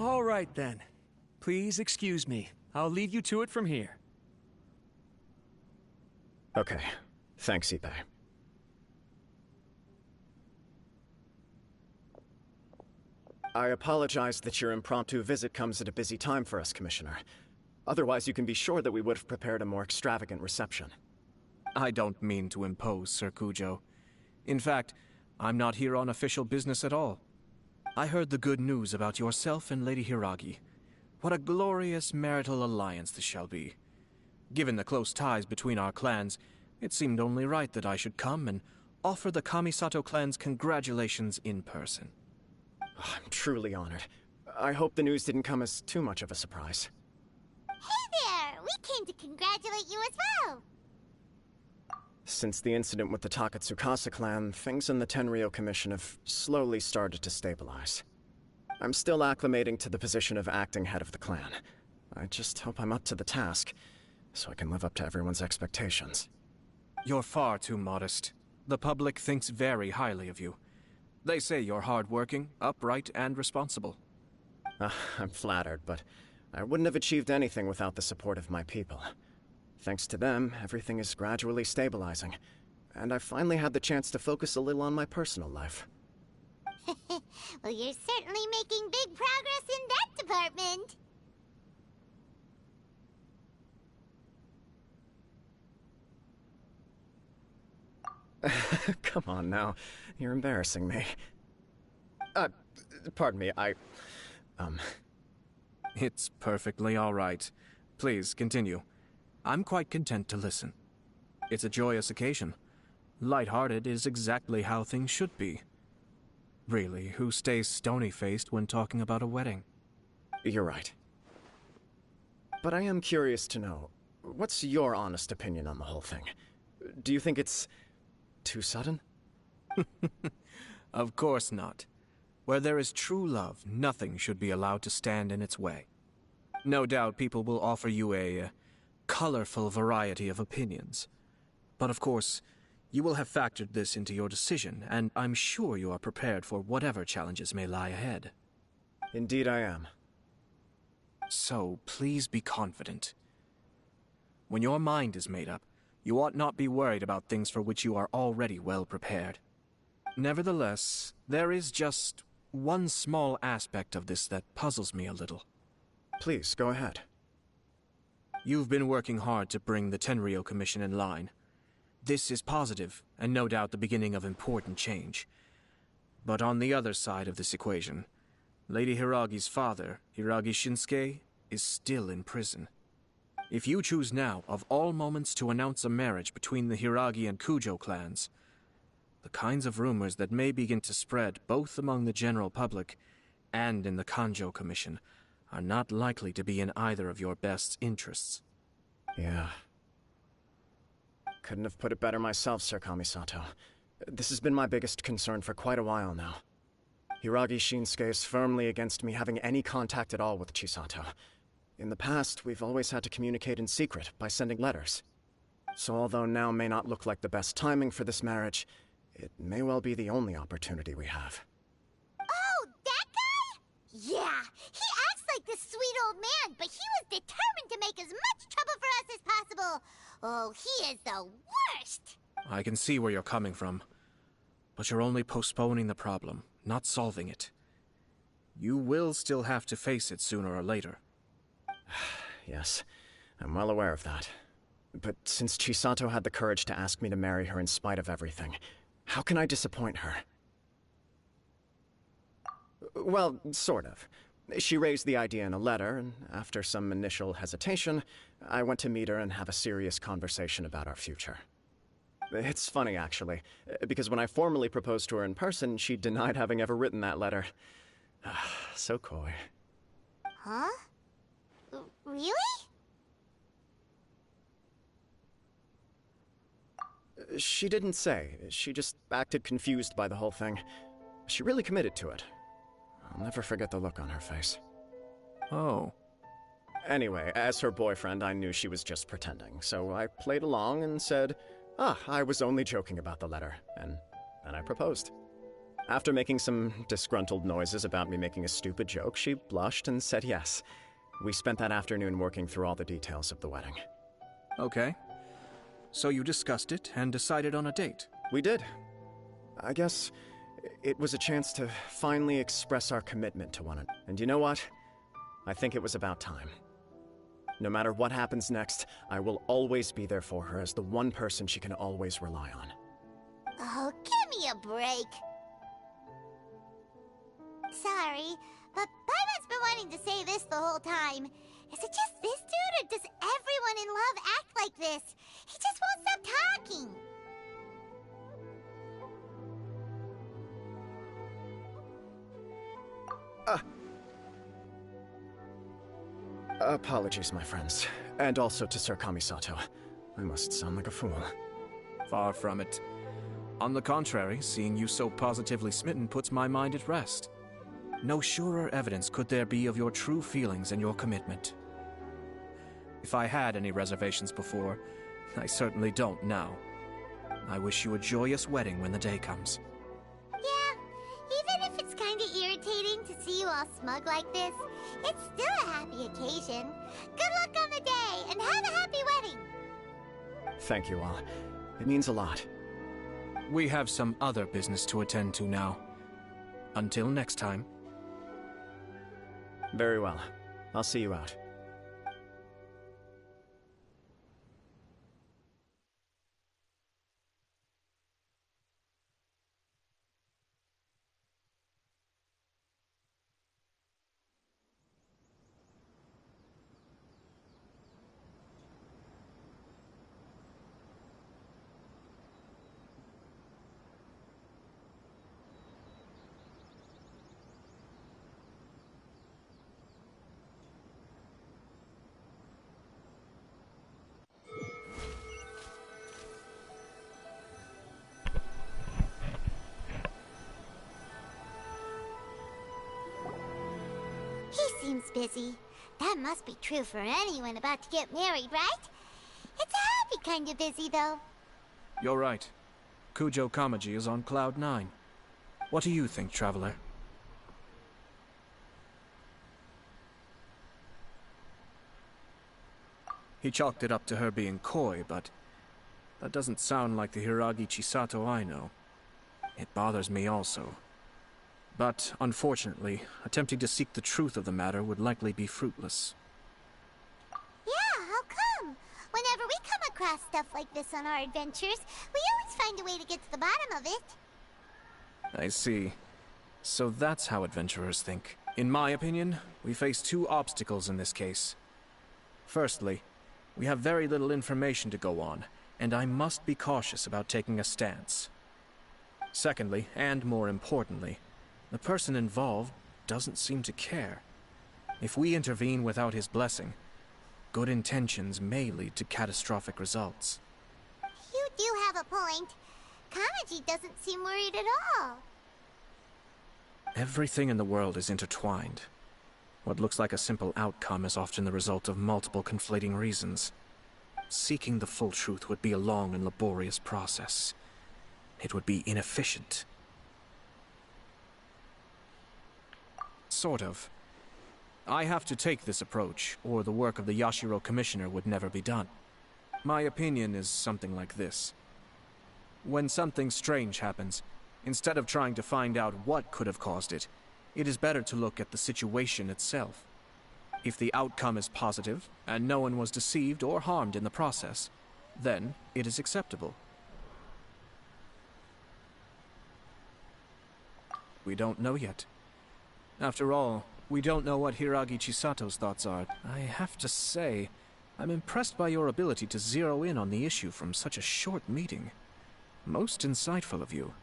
All right then. Please excuse me. I'll leave you to it from here. Okay. Thanks, Ippei. I apologize that your impromptu visit comes at a busy time for us, Commissioner. Otherwise, you can be sure that we would have prepared a more extravagant reception. I don't mean to impose, Sir Kujo. In fact, I'm not here on official business at all. I heard the good news about yourself and Lady Hiragi. What a glorious marital alliance this shall be. Given the close ties between our clans, it seemed only right that I should come and offer the Kamisato clans congratulations in person. I'm truly honored. I hope the news didn't come as too much of a surprise. Hey there! We came to congratulate you as well! Since the incident with the Takatsukasa clan, things in the Tenryou Commission have slowly started to stabilize. I'm still acclimating to the position of acting head of the clan. I just hope I'm up to the task, so I can live up to everyone's expectations. You're far too modest. The public thinks very highly of you. They say you're hardworking, upright, and responsible. I'm flattered, but I wouldn't have achieved anything without the support of my people. Thanks to them, everything is gradually stabilizing, and I finally had the chance to focus a little on my personal life. Well, you're certainly making big progress in that department. Come on now, you're embarrassing me. Pardon me, It's perfectly all right. Please, continue. I'm quite content to listen. It's a joyous occasion. Light-hearted is exactly how things should be. Really, who stays stony-faced when talking about a wedding? You're right. But I am curious to know, what's your honest opinion on the whole thing? Do you think it's too sudden? Of course not. Where there is true love, nothing should be allowed to stand in its way. No doubt people will offer you a colorful variety of opinions. But of course, you will have factored this into your decision, and I'm sure you are prepared for whatever challenges may lie ahead. Indeed I am. So, please be confident. When your mind is made up, you ought not be worried about things for which you are already well prepared. Nevertheless, there is just one small aspect of this that puzzles me a little. Please, go ahead. You've been working hard to bring the Tenryou Commission in line. This is positive, and no doubt the beginning of important change. But on the other side of this equation, Lady Hiragi's father, Hiragi Shinsuke, is still in prison. If you choose now, of all moments, to announce a marriage between the Hiragi and Kujo clans, the kinds of rumors that may begin to spread both among the general public and in the Kanjo Commission are not likely to be in either of your best interests. Yeah. Couldn't have put it better myself, Sir Kamisato. This has been my biggest concern for quite a while now. Hiragi Shinsuke is firmly against me having any contact at all with Chisato. In the past, we've always had to communicate in secret by sending letters. So although now may not look like the best timing for this marriage, it may well be the only opportunity we have. Oh, that guy? Yeah, he acts like this sweet old man, but he was determined to make as much trouble for us as possible. Oh, he is the worst! I can see where you're coming from, but you're only postponing the problem, not solving it. You will still have to face it sooner or later. Yes, I'm well aware of that. But since Chisato had the courage to ask me to marry her in spite of everything, how can I disappoint her? Well, sort of. She raised the idea in a letter, and after some initial hesitation, I went to meet her and have a serious conversation about our future. It's funny, actually, because when I formally proposed to her in person, she denied having ever written that letter. So coy. Huh? Really? She didn't say. She just acted confused by the whole thing. She really committed to it. I'll never forget the look on her face. Oh. Anyway, as her boyfriend, I knew she was just pretending, so I played along and said, I was only joking about the letter, and then I proposed. After making some disgruntled noises about me making a stupid joke, she blushed and said yes. We spent that afternoon working through all the details of the wedding. Okay. So you discussed it and decided on a date? We did. I guess it was a chance to finally express our commitment to one another. And you know what? I think it was about time. No matter what happens next, I will always be there for her as the one person she can always rely on. Oh, give me a break. Sorry, but Paimon's been wanting to say this the whole time. Is it just this dude, or does everyone in love act like this? He just won't stop talking. Apologies, my friends. And also to Sir Kamisato. I must sound like a fool. Far from it. On the contrary, seeing you so positively smitten puts my mind at rest. No surer evidence could there be of your true feelings and your commitment. If I had any reservations before, I certainly don't now. I wish you a joyous wedding when the day comes. Yeah, even if it's kinda irritating to see you all smug like this, it's still a happy occasion. Good luck on the day, and have a happy wedding! Thank you all. It means a lot. We have some other business to attend to now. Until next time. Very well. I'll see you out. He seems busy. That must be true for anyone about to get married, right? It's a happy kind of busy, though. You're right. Kujo Kamaji is on Cloud 9. What do you think, Traveler? He chalked it up to her being coy, but that doesn't sound like the Hiragi Chisato I know. It bothers me also. But, unfortunately, attempting to seek the truth of the matter would likely be fruitless. Yeah, how come? Whenever we come across stuff like this on our adventures, we always find a way to get to the bottom of it. I see. So that's how adventurers think. In my opinion, we face two obstacles in this case. Firstly, we have very little information to go on, and I must be cautious about taking a stance. Secondly, and more importantly, the person involved doesn't seem to care. If we intervene without his blessing, good intentions may lead to catastrophic results. You do have a point. Kamaji doesn't seem worried at all. Everything in the world is intertwined. What looks like a simple outcome is often the result of multiple conflating reasons. Seeking the full truth would be a long and laborious process. It would be inefficient. Sort of. I have to take this approach, or the work of the Yashiro Commissioner would never be done. My opinion is something like this. When something strange happens, instead of trying to find out what could have caused it, it is better to look at the situation itself. If the outcome is positive, and no one was deceived or harmed in the process, then it is acceptable. We don't know yet. After all, we don't know what Hiragi Chisato's thoughts are. I have to say, I'm impressed by your ability to zero in on the issue from such a short meeting. Most insightful of you.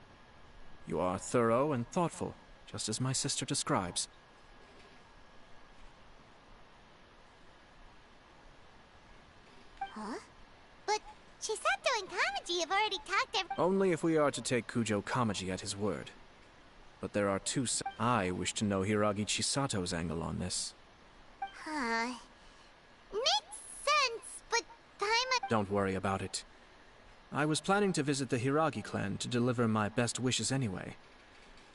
You are thorough and thoughtful, just as my sister describes. Huh? But Chisato and Kamaji have already talked Only if we are to take Kujo Kamaji at his word. But there are two sides. I wish to know Hiragi Chisato's angle on this. Huh. Makes sense, but Don't worry about it. I was planning to visit the Hiragi clan to deliver my best wishes anyway.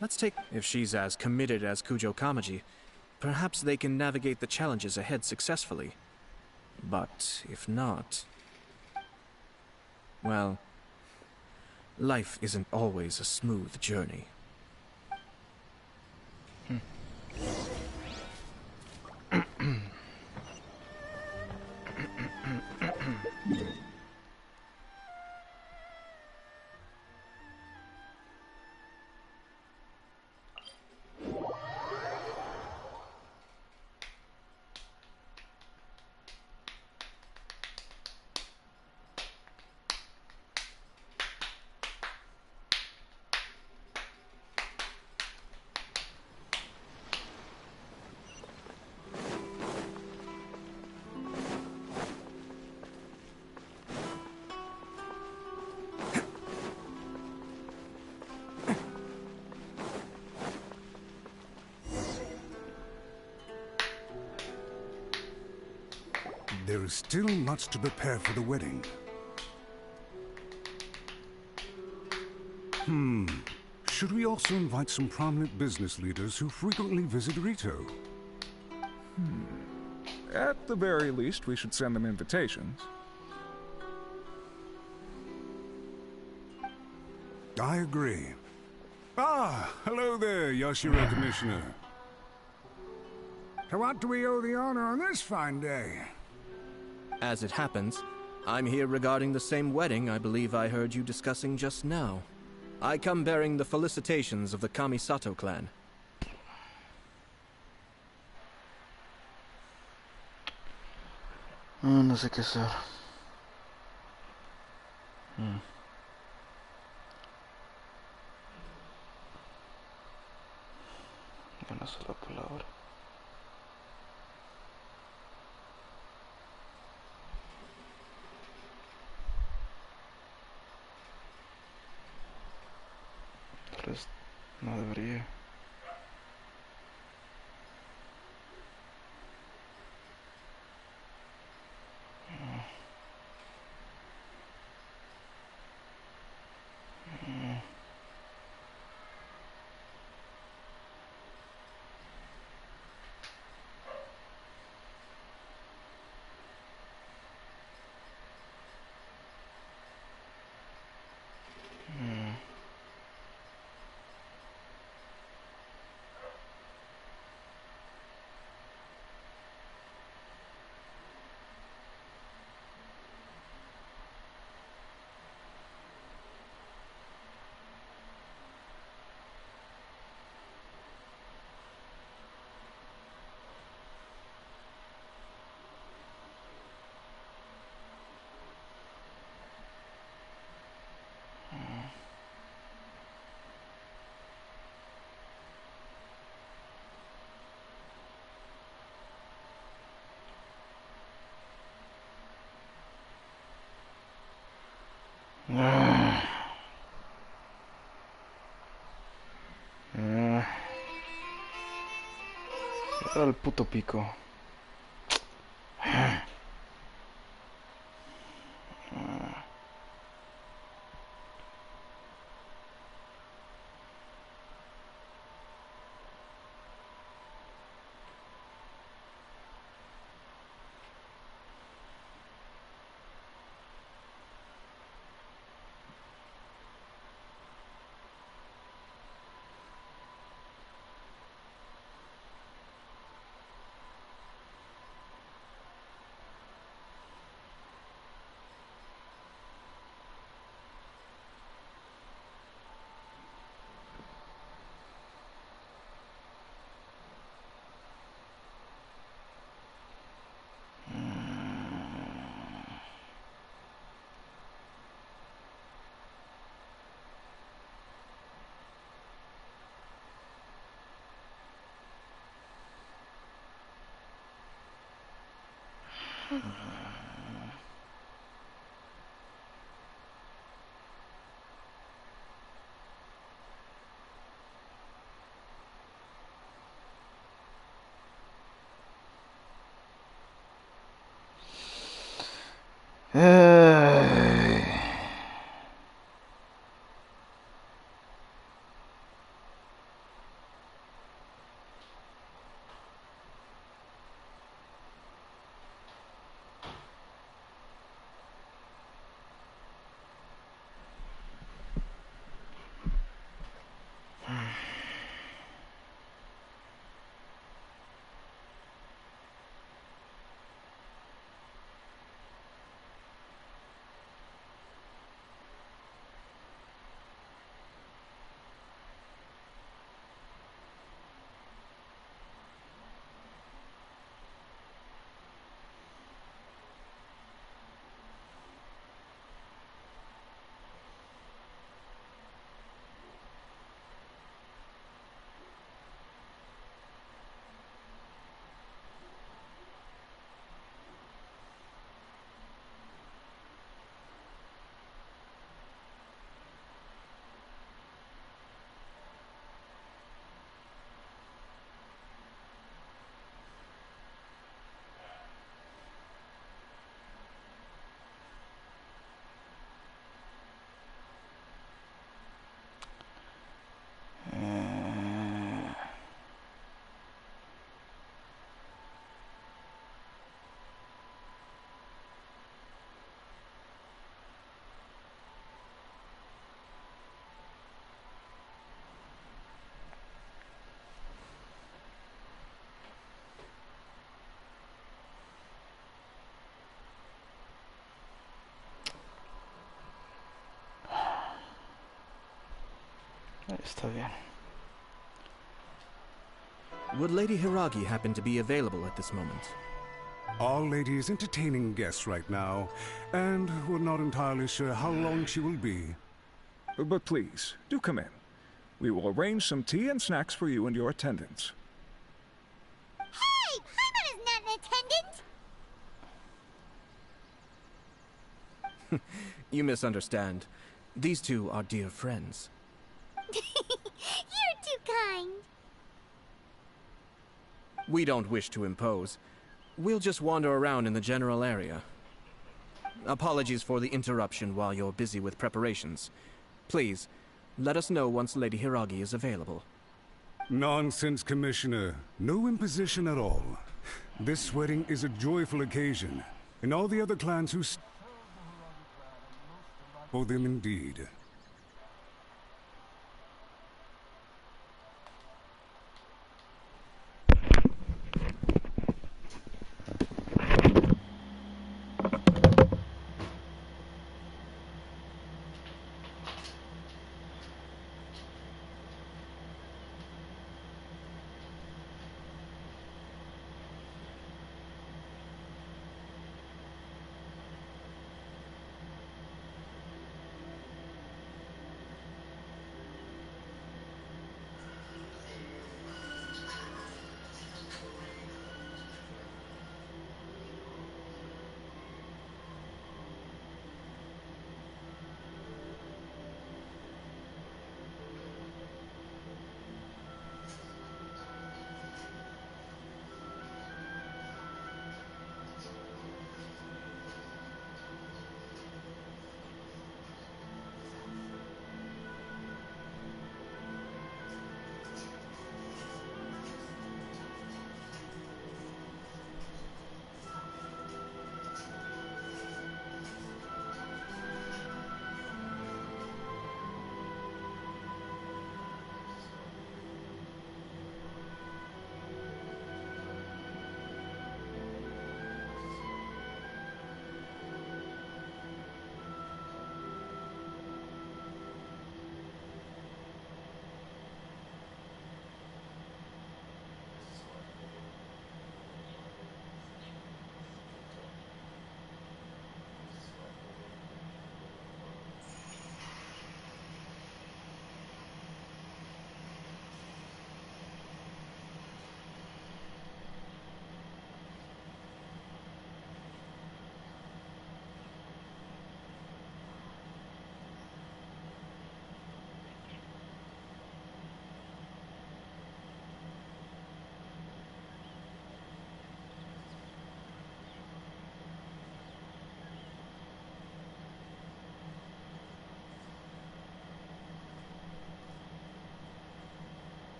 Let's take... If she's as committed as Kujo Kamaji, perhaps they can navigate the challenges ahead successfully. But if not... well, life isn't always a smooth journey. There is still much to prepare for the wedding. Should we also invite some prominent business leaders who frequently visit Rito? At the very least, we should send them invitations. I agree. Ah, hello there, Yashiro Commissioner. To what do we owe the honor on this fine day? As it happens, I'm here regarding the same wedding I believe I heard you discussing just now. I come bearing the felicitations of the Kamisato clan. No sé qué hacer. Una sola palabra. Tal vez no debería. El puto pico. Está bien. Would Lady Hiragi happen to be available at this moment? Our lady is entertaining guests right now, and we're not entirely sure how long she will be. But please, do come in. We will arrange some tea and snacks for you and your attendants. Hey, Paimon is not an attendant! You misunderstand. These two are dear friends. You're too kind. We don't wish to impose. We'll just wander around in the general area. Apologies for the interruption while you're busy with preparations. Please, let us know once Lady Hiragi is available. Nonsense, Commissioner. No imposition at all. This wedding is a joyful occasion, and all the other clans who for them indeed.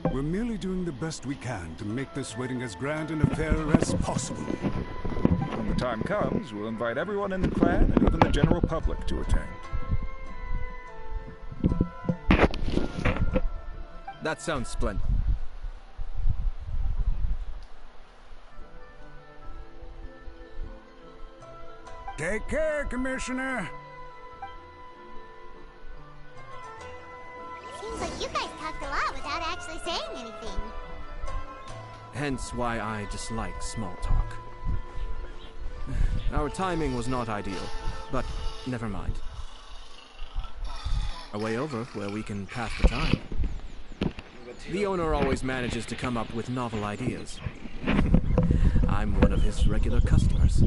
We're merely doing the best we can to make this wedding as grand an affair as possible. When the time comes, we'll invite everyone in the clan and even the general public to attend. That sounds splendid. Take care, Commissioner. Seems like you guys talked a lot without actually saying anything. Hence why I dislike small talk. Our timing was not ideal, but never mind. A way over where we can pass the time. The owner always manages to come up with novel ideas. I'm one of his regular customers.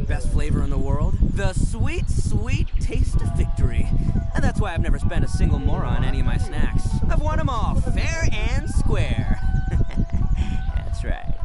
Best flavor in the world? The sweet, sweet taste of victory. And that's why I've never spent a single more on any of my snacks. I've won them all, fair and square. That's right.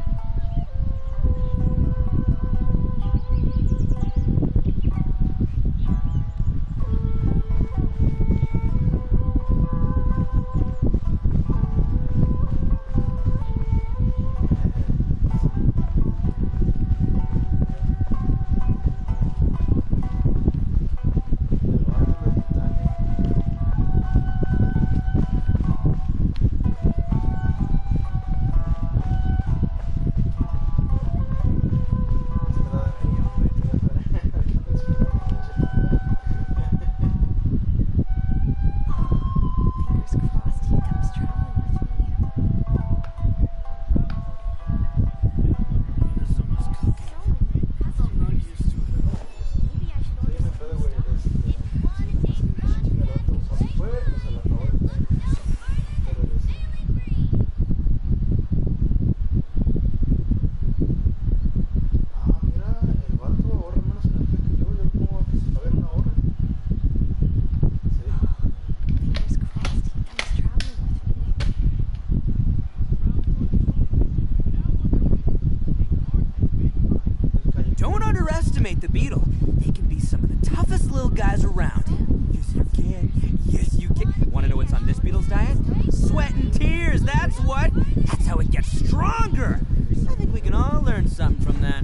Don't underestimate the beetle. They can be some of the toughest little guys around. Yes, you can. Yes, you can. Want to know what's on this beetle's diet? Sweat and tears, that's what. That's how it gets stronger. I think we can all learn something from that.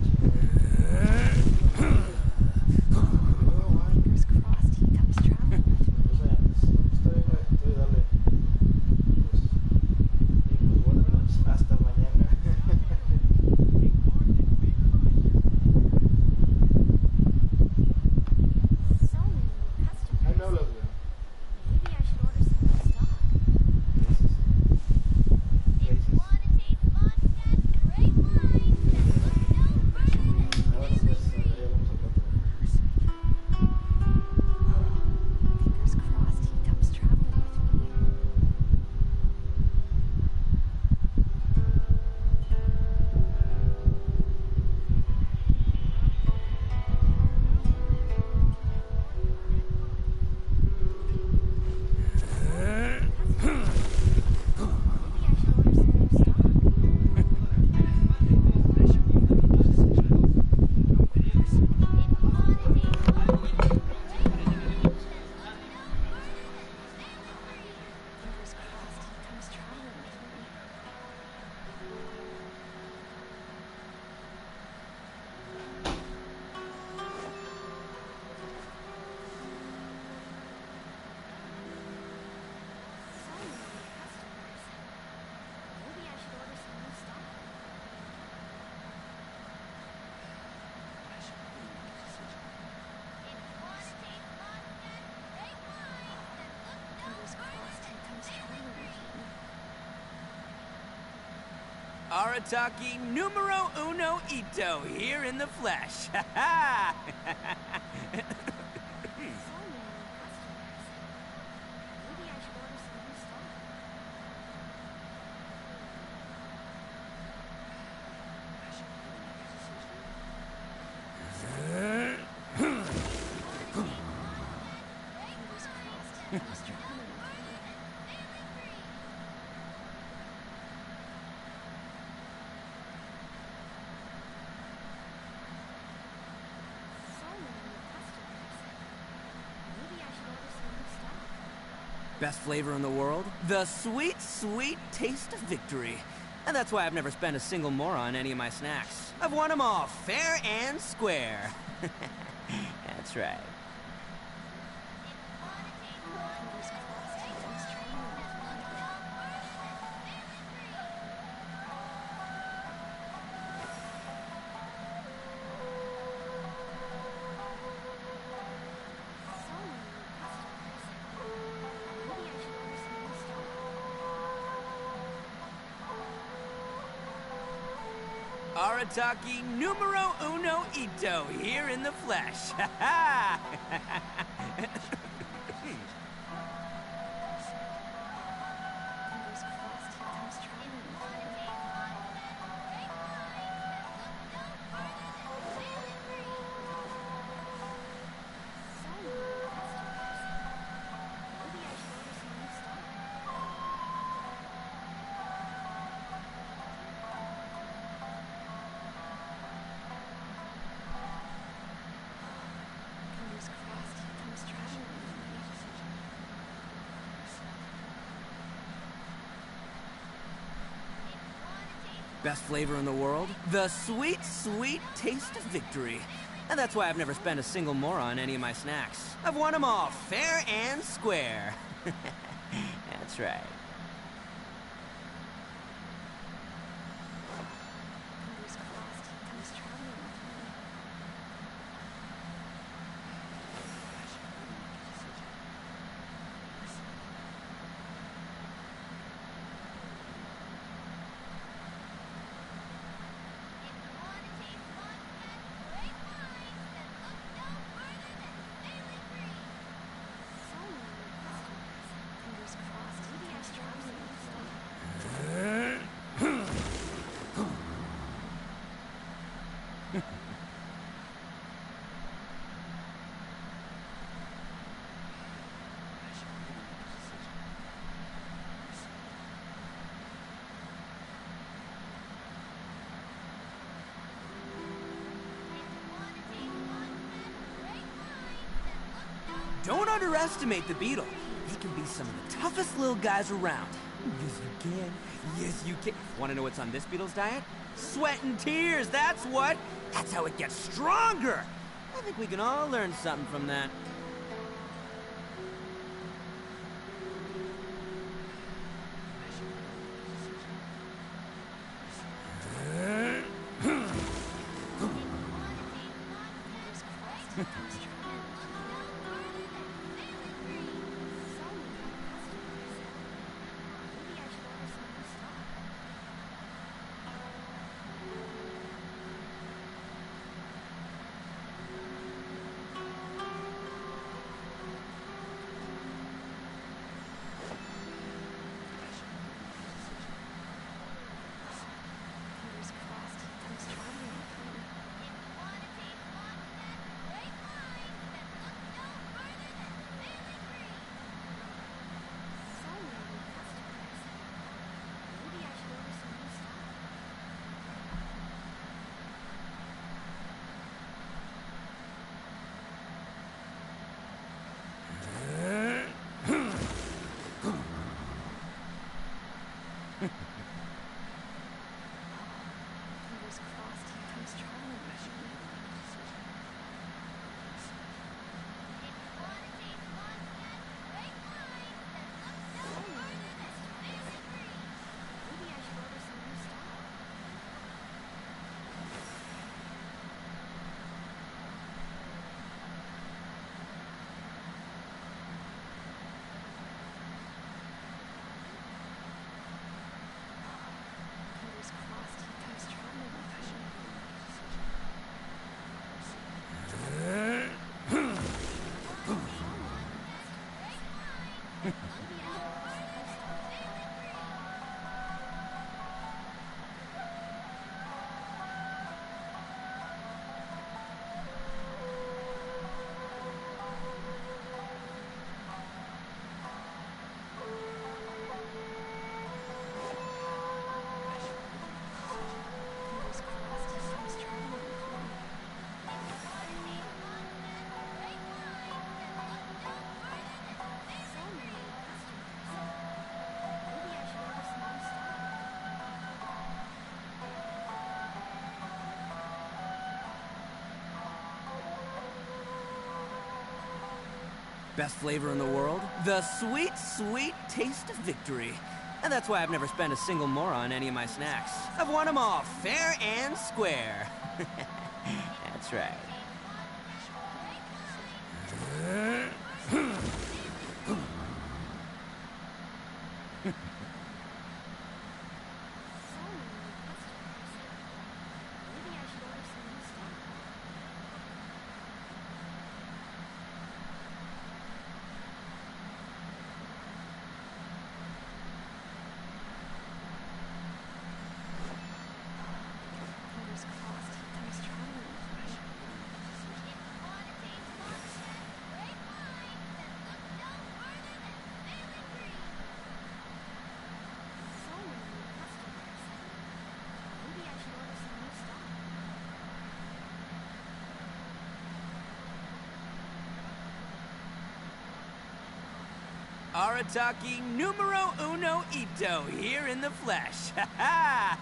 Fingers crossed he comes traveling with Arataki numero uno ito here in the flesh. Ha ha! Best flavor in the world? The sweet, sweet taste of victory. And that's why I've never spent a single more on any of my snacks. I've won them all fair and square. That's right. Arataki numero uno ito here in the flesh. Ha ha! Best flavor in the world? The sweet, sweet taste of victory. And that's why I've never spent a single more on any of my snacks. I've won them all fair and square. That's right. Don't underestimate the beetle. They can be some of the toughest little guys around. Yes, you can. Yes, you can. Want to know what's on this beetle's diet? Sweat and tears, that's what. That's how it gets stronger. I think we can all learn something from that. Best flavor in the world? The sweet, sweet taste of victory. And that's why I've never spent a single more on any of my snacks. I've won them all, fair and square. That's right. Arataki numero uno ito, here in the flesh. Ha ha!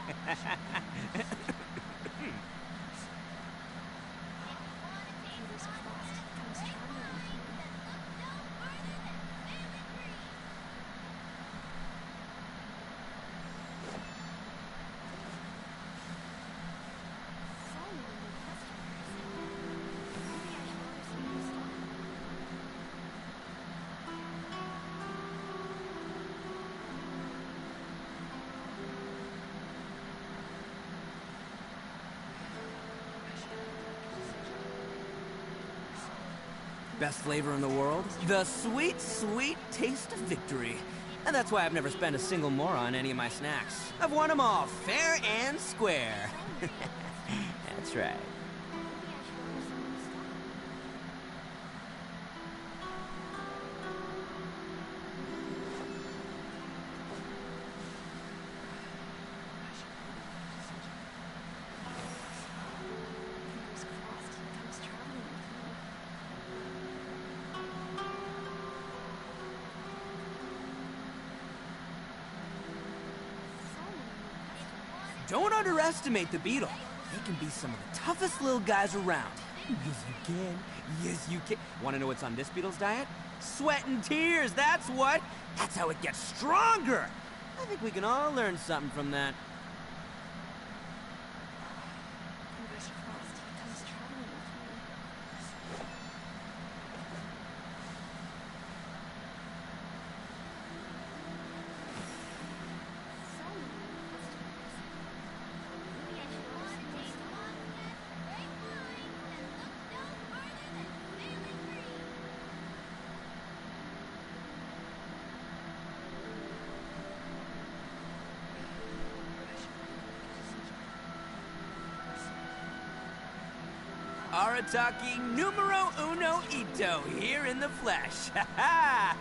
Best flavor in the world? The sweet, sweet taste of victory. And that's why I've never spent a single more on any of my snacks. I've won them all, fair and square. That's right. Don't underestimate the beetle. They can be some of the toughest little guys around. Yes, you can. Yes, you can. Want to know what's on this beetle's diet? Sweat and tears, that's what. That's how it gets stronger. I think we can all learn something from that. Arataki numero uno ito, here in the flesh. Ha ha!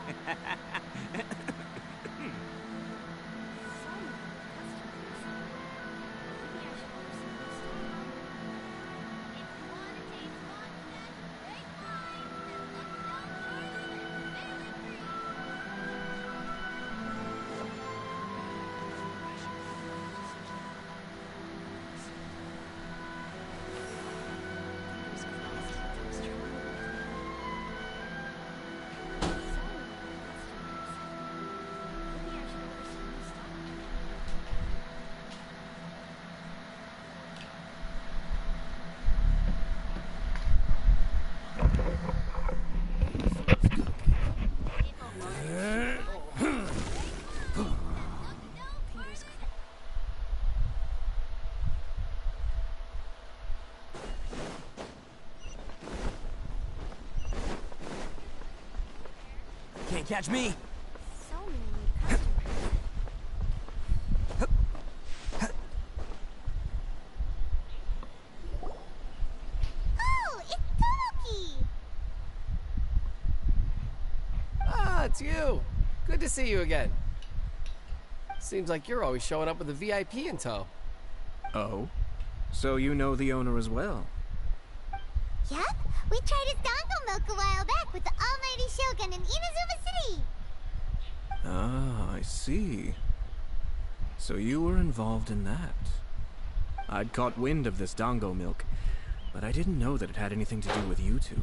Can't catch me. So many new customers. Oh, it's Tomoki! Ah, it's you. Good to see you again. Seems like you're always showing up with a VIP in tow. Oh? So you know the owner as well? Yup, we tried his dango milk a while back with the almighty Shogun in Inazuma City. Ah, I see. So you were involved in that. I'd caught wind of this dango milk, but I didn't know that it had anything to do with you two.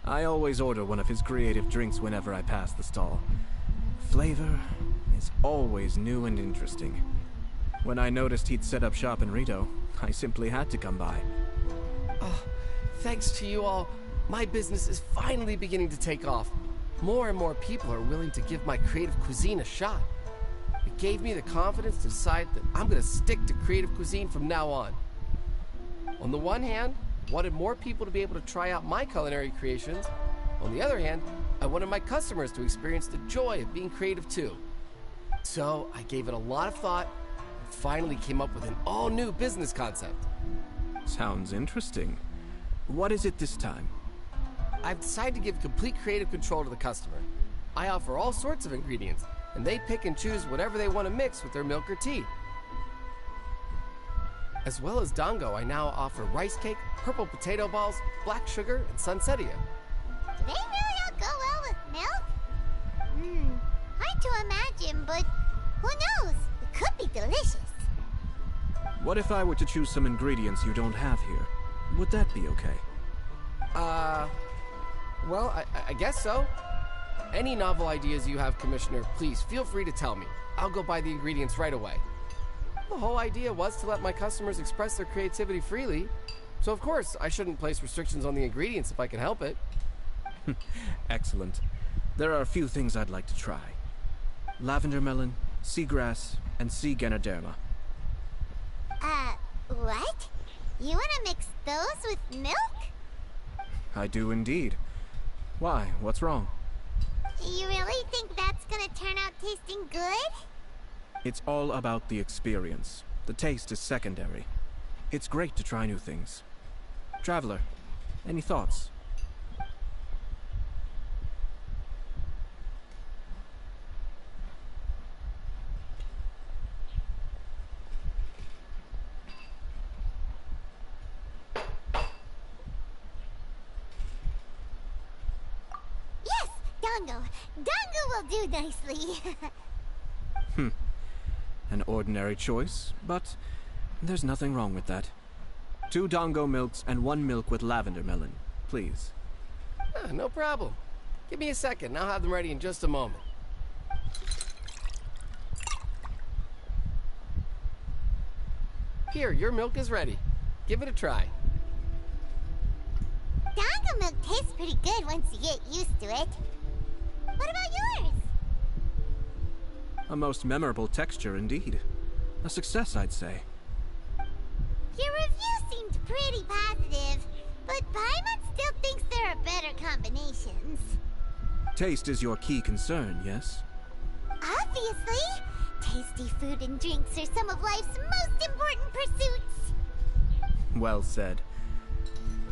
I always order one of his creative drinks whenever I pass the stall. Flavor is always new and interesting. When I noticed he'd set up shop in Rito, I simply had to come by. Oh, thanks to you all, my business is finally beginning to take off. More and more people are willing to give my creative cuisine a shot. It gave me the confidence to decide that I'm going to stick to creative cuisine from now on. On the one hand, I wanted more people to be able to try out my culinary creations. On the other hand, I wanted my customers to experience the joy of being creative too. So I gave it a lot of thought and finally came up with an all-new business concept. Sounds interesting. What is it this time? I've decided to give complete creative control to the customer. I offer all sorts of ingredients, and they pick and choose whatever they want to mix with their milk or tea. As well as dango, I now offer rice cake, purple potato balls, black sugar, and sunsettia. Do they really all go well with milk? Hard to imagine, but who knows? It could be delicious. What if I were to choose some ingredients you don't have here? Would that be okay? Well, I guess so. Any novel ideas you have, Commissioner, please feel free to tell me. I'll go buy the ingredients right away. The whole idea was to let my customers express their creativity freely, so of course I shouldn't place restrictions on the ingredients if I can help it. Excellent. There are a few things I'd like to try. Lavender melon, seagrass, and sea ganoderma. What? You wanna mix those with milk? I do indeed. Why? What's wrong? You really think that's gonna turn out tasting good? It's all about the experience. The taste is secondary. It's great to try new things. Traveler, any thoughts? Yes, Dango. Dango will do nicely. An ordinary choice, but there's nothing wrong with that. 2 dango milks and 1 milk with lavender melon, please. No problem. Give me a second, I'll have them ready in just a moment. Here, your milk is ready. Give it a try. Dango milk tastes pretty good once you get used to it. What about yours? A most memorable texture indeed. A success, I'd say. Your review seemed pretty positive, but Paimon still thinks there are better combinations. Taste is your key concern, yes? Obviously! Tasty food and drinks are some of life's most important pursuits. Well said.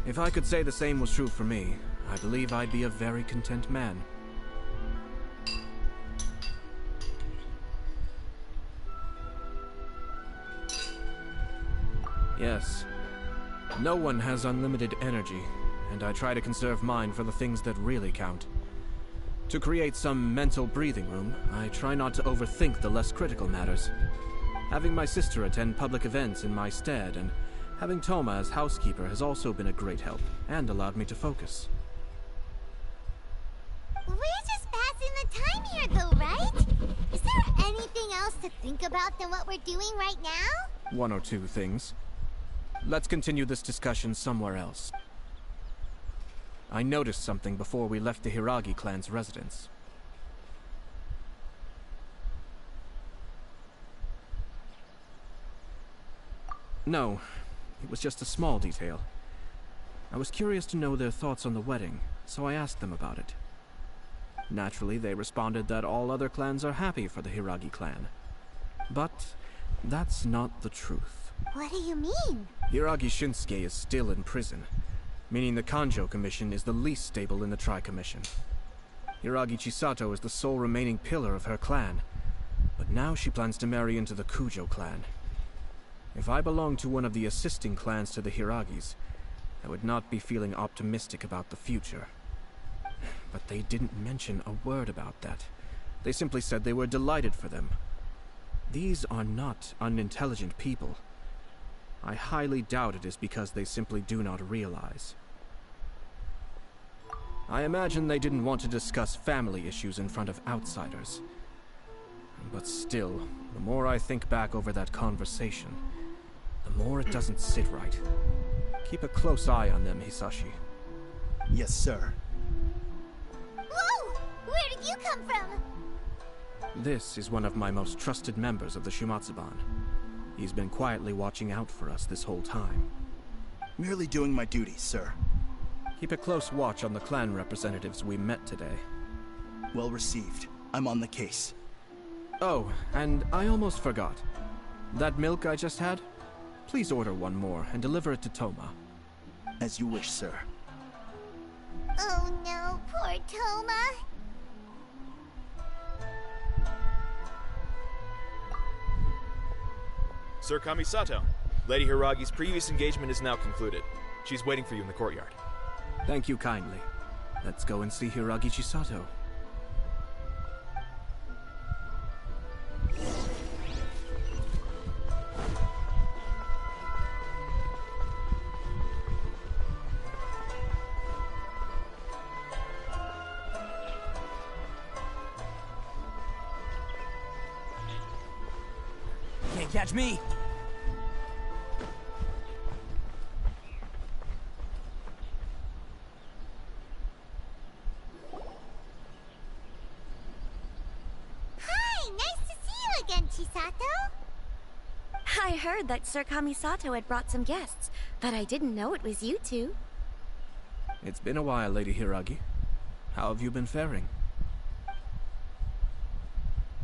If I could say the same was true for me, I believe I'd be a very content man. Yes. No one has unlimited energy, and I try to conserve mine for the things that really count. To create some mental breathing room, I try not to overthink the less critical matters. Having my sister attend public events in my stead, and having Toma as housekeeper has also been a great help, and allowed me to focus. We're just passing the time here, though, right? Is there anything else to think about than what we're doing right now? 1 or 2 things. Let's continue this discussion somewhere else. I noticed something before we left the Hiragi clan's residence. No, it was just a small detail. I was curious to know their thoughts on the wedding, so I asked them about it. Naturally, they responded that all other clans are happy for the Hiragi clan. But that's not the truth. What do you mean? Hiragi Shinsuke is still in prison, meaning the Kanjo Commission is the least stable in the Tri-Commission. Hiragi Chisato is the sole remaining pillar of her clan, but now she plans to marry into the Kujo clan. If I belonged to one of the assisting clans to the Hiragis, I would not be feeling optimistic about the future. But they didn't mention a word about that. They simply said they were delighted for them. These are not unintelligent people. I highly doubt it is because they simply do not realize. I imagine they didn't want to discuss family issues in front of outsiders. But still, the more I think back over that conversation, the more it doesn't sit right. Keep a close eye on them, Hisashi. Yes, sir. Whoa! Where did you come from? This is one of my most trusted members of the Shumatsuban. He's been quietly watching out for us this whole time. Merely doing my duty, sir. Keep a close watch on the clan representatives we met today. Well received. I'm on the case. Oh, and I almost forgot. That milk I just had? Please order one more and deliver it to Toma. As you wish, sir. Oh no, poor Toma. Sir Kamisato, Lady Hiragi's previous engagement is now concluded. She's waiting for you in the courtyard. Thank you kindly. Let's go and see Hiragi Chisato. Can't catch me. Hi, nice to see you again, Chisato. I heard that Sir Kamisato had brought some guests, but I didn't know it was you two. It's been a while, Lady Hiragi. How have you been faring?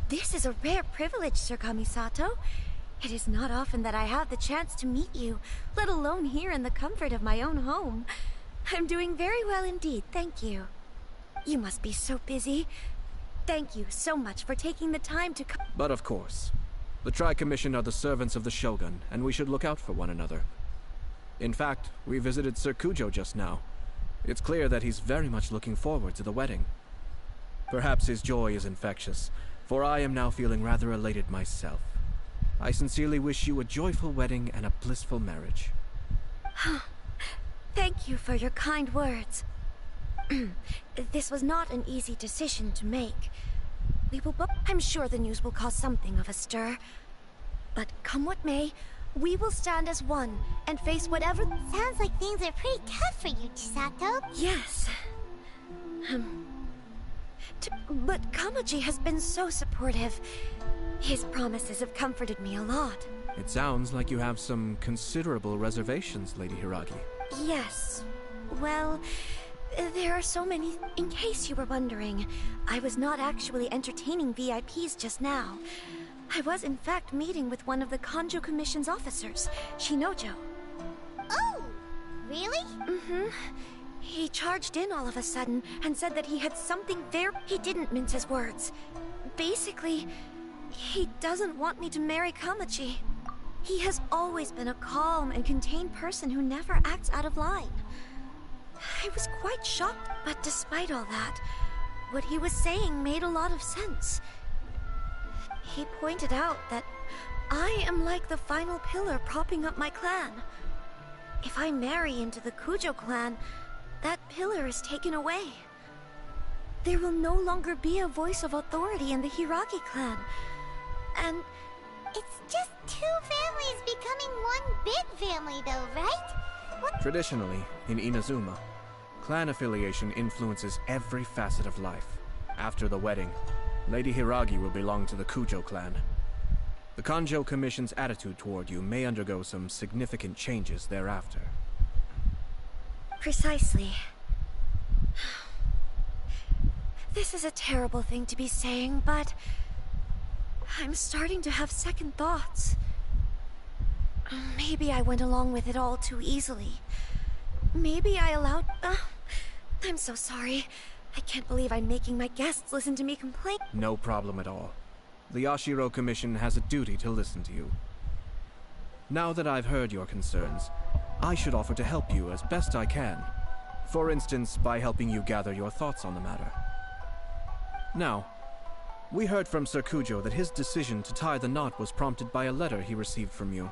This is a rare privilege, Sir Kamisato. It is not often that I have the chance to meet you, let alone here in the comfort of my own home. I'm doing very well indeed, thank you. You must be so busy. Thank you so much for taking the time to come. But of course. The Tri-Commission are the servants of the Shogun, and we should look out for one another. In fact, we visited Sir Kujo just now. It's clear that he's very much looking forward to the wedding. Perhaps his joy is infectious, for I am now feeling rather elated myself. I sincerely wish you a joyful wedding and a blissful marriage. Thank you for your kind words. This was not an easy decision to make. I'm sure the news will cause something of a stir. But come what may, we will stand as one and face whatever... Sounds like things are pretty tough for you, Chisato. Yes. But Kamaji has been so supportive. His promises have comforted me a lot. It sounds like you have some considerable reservations, Lady Hiragi. Yes. Well, there are so many... In case you were wondering, I was not actually entertaining VIPs just now. I was in fact meeting with one of the Kanjo Commission's officers, Shinojo. Oh, really? Mm-hmm. He charged in all of a sudden and said that he had something there. He didn't mince his words. Basically, he doesn't want me to marry Kamachi. He has always been a calm and contained person who never acts out of line. I was quite shocked, but despite all that, what he was saying made a lot of sense. He pointed out that I am like the final pillar propping up my clan. If I marry into the Kujo clan, that pillar is taken away. There will no longer be a voice of authority in the Hiragi clan. And it's just two families becoming one big family though, right? Traditionally, in Inazuma, clan affiliation influences every facet of life. After the wedding, Lady Hiragi will belong to the Kujo clan. The Kanjo Commission's attitude toward you may undergo some significant changes thereafter. Precisely. This is a terrible thing to be saying, but I'm starting to have second thoughts. Maybe I went along with it all too easily. Maybe I allowed... I'm so sorry. I can't believe I'm making my guests listen to me complain. No problem at all. The Yashiro Commission has a duty to listen to you. Now that I've heard your concerns, I should offer to help you as best I can. For instance, by helping you gather your thoughts on the matter. Now, we heard from Sir Kujo that his decision to tie the knot was prompted by a letter he received from you.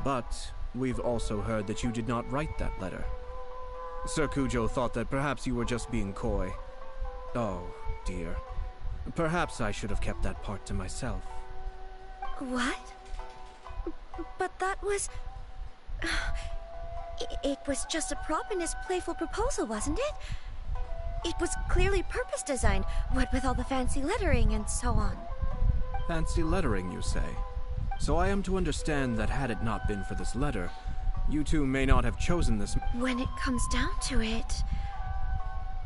But we've also heard that you did not write that letter. Sir Kujo thought that perhaps you were just being coy. Oh, dear. Perhaps I should have kept that part to myself. What? But that was... It was just a prop in his playful proposal, wasn't it? It was clearly purpose designed, what with all the fancy lettering and so on. Fancy lettering, you say? So I am to understand that had it not been for this letter, you two may not have chosen this... When it comes down to it...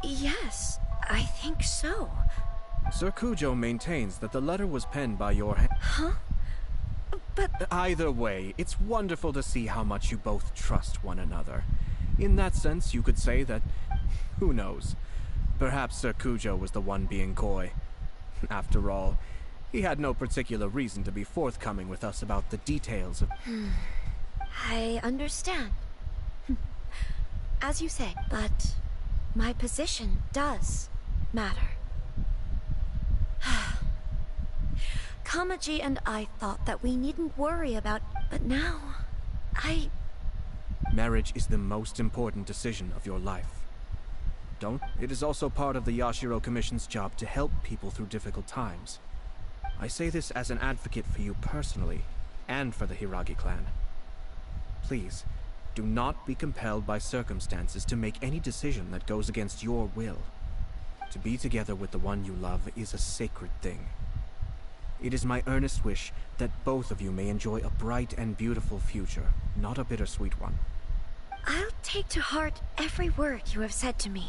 Yes, I think so. Sir Kujo maintains that the letter was penned by your hand. Huh? But... Either way, it's wonderful to see how much you both trust one another. In that sense, you could say that... Who knows? Perhaps Sir Kujo was the one being coy. After all, he had no particular reason to be forthcoming with us about the details of... I understand. As you say, but my position does matter. Kamaji and I thought that we needn't worry about, but now, Marriage is the most important decision of your life. It is also part of the Yashiro Commission's job to help people through difficult times. I say this as an advocate for you personally, and for the Hiragi clan. Please, do not be compelled by circumstances to make any decision that goes against your will. To be together with the one you love is a sacred thing. It is my earnest wish that both of you may enjoy a bright and beautiful future, not a bittersweet one. I'll take to heart every word you have said to me.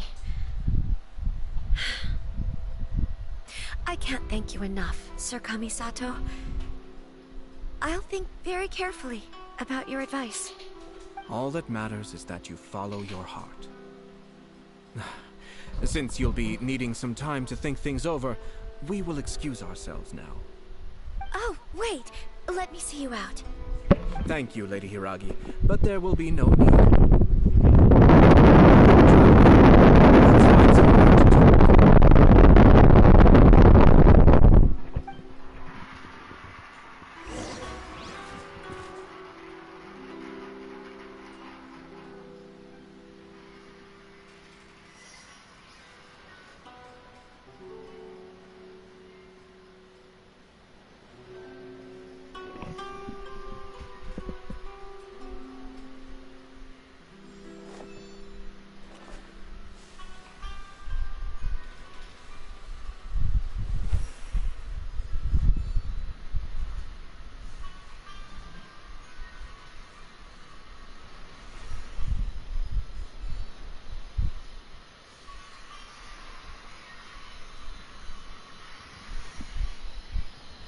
I can't thank you enough, Sir Kamisato. I'll think very carefully about your advice. All that matters is that you follow your heart. Since you'll be needing some time to think things over, we will excuse ourselves now. Oh, wait. Let me see you out. Thank you, Lady Hiragi, but there will be no need.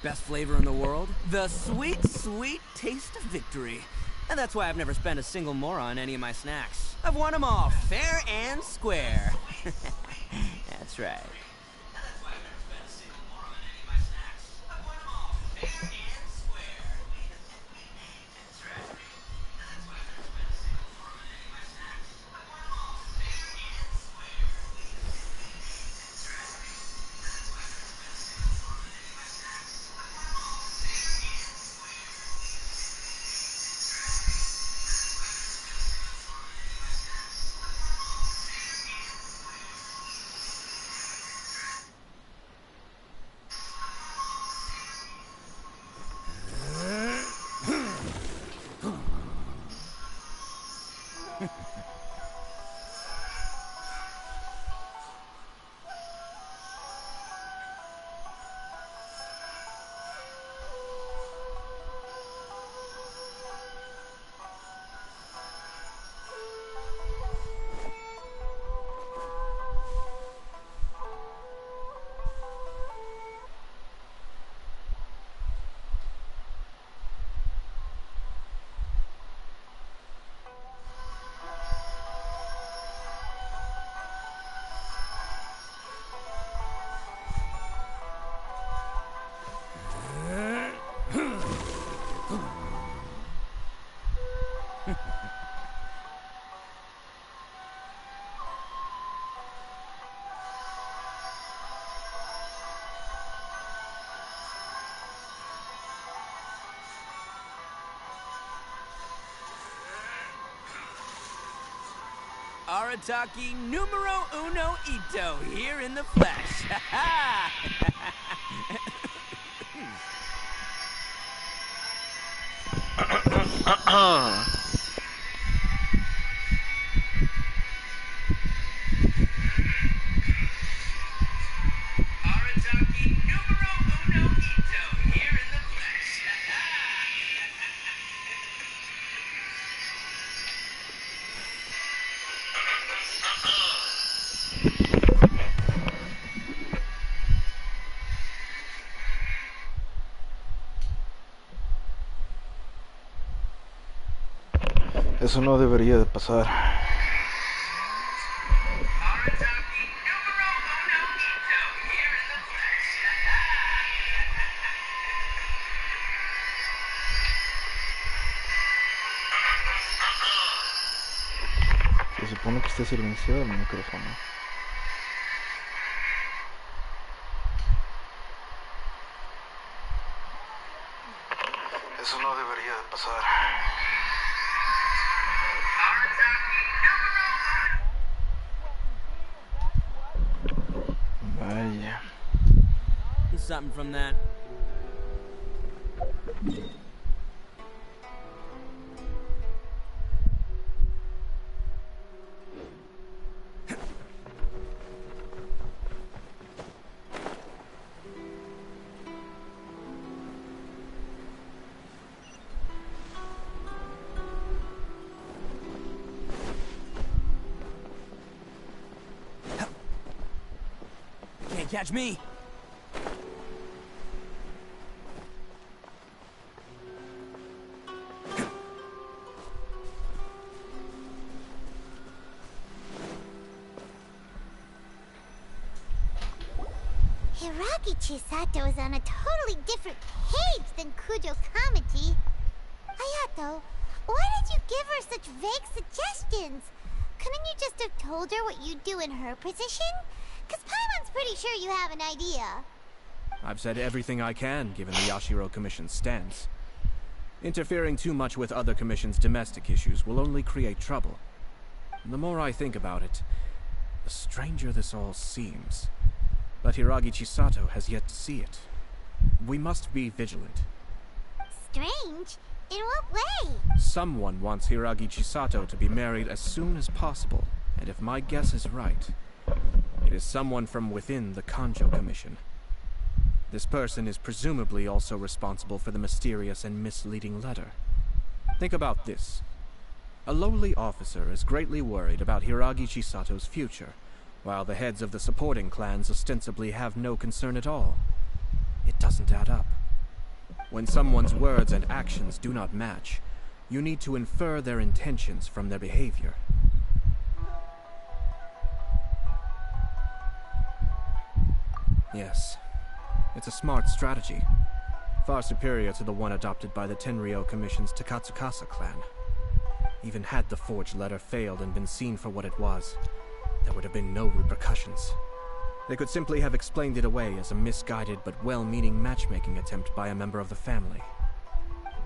Best flavor in the world? The sweet, sweet taste of victory. And that's why I've never spent a single mora on any of my snacks. I've won them all, fair and square. That's right. Arataki numero uno Ito here in the flesh. Arataki numero uno Ito here in the flesh. Eso no debería de pasar. Se supone que esté silenciado el micrófono. Eso no debería de pasar. Vaya. Something from that. Can't catch me. Hiragi Chisato is on a totally different page than Kujo Kamachi. Hayato, why did you give her such vague suggestions? Couldn't you just have told her what you'd do in her position? Because Paimon's pretty sure you have an idea. I've said everything I can, given the Yashiro Commission's stance. Interfering too much with other commissions' domestic issues will only create trouble. The more I think about it, the stranger this all seems. But Hiragi Chisato has yet to see it. We must be vigilant. Strange? In what way? Someone wants Hiragi Chisato to be married as soon as possible, and if my guess is right, it is someone from within the Kanjo Commission. This person is presumably also responsible for the mysterious and misleading letter. Think about this. A lowly officer is greatly worried about Hiragi Chisato's future, while the heads of the supporting clans ostensibly have no concern at all. It doesn't add up. When someone's words and actions do not match, you need to infer their intentions from their behavior. Yes, it's a smart strategy, far superior to the one adopted by the Tenryou Commission's Takatsukasa clan. Even had the forged letter failed and been seen for what it was, there would have been no repercussions. They could simply have explained it away as a misguided but well-meaning matchmaking attempt by a member of the family.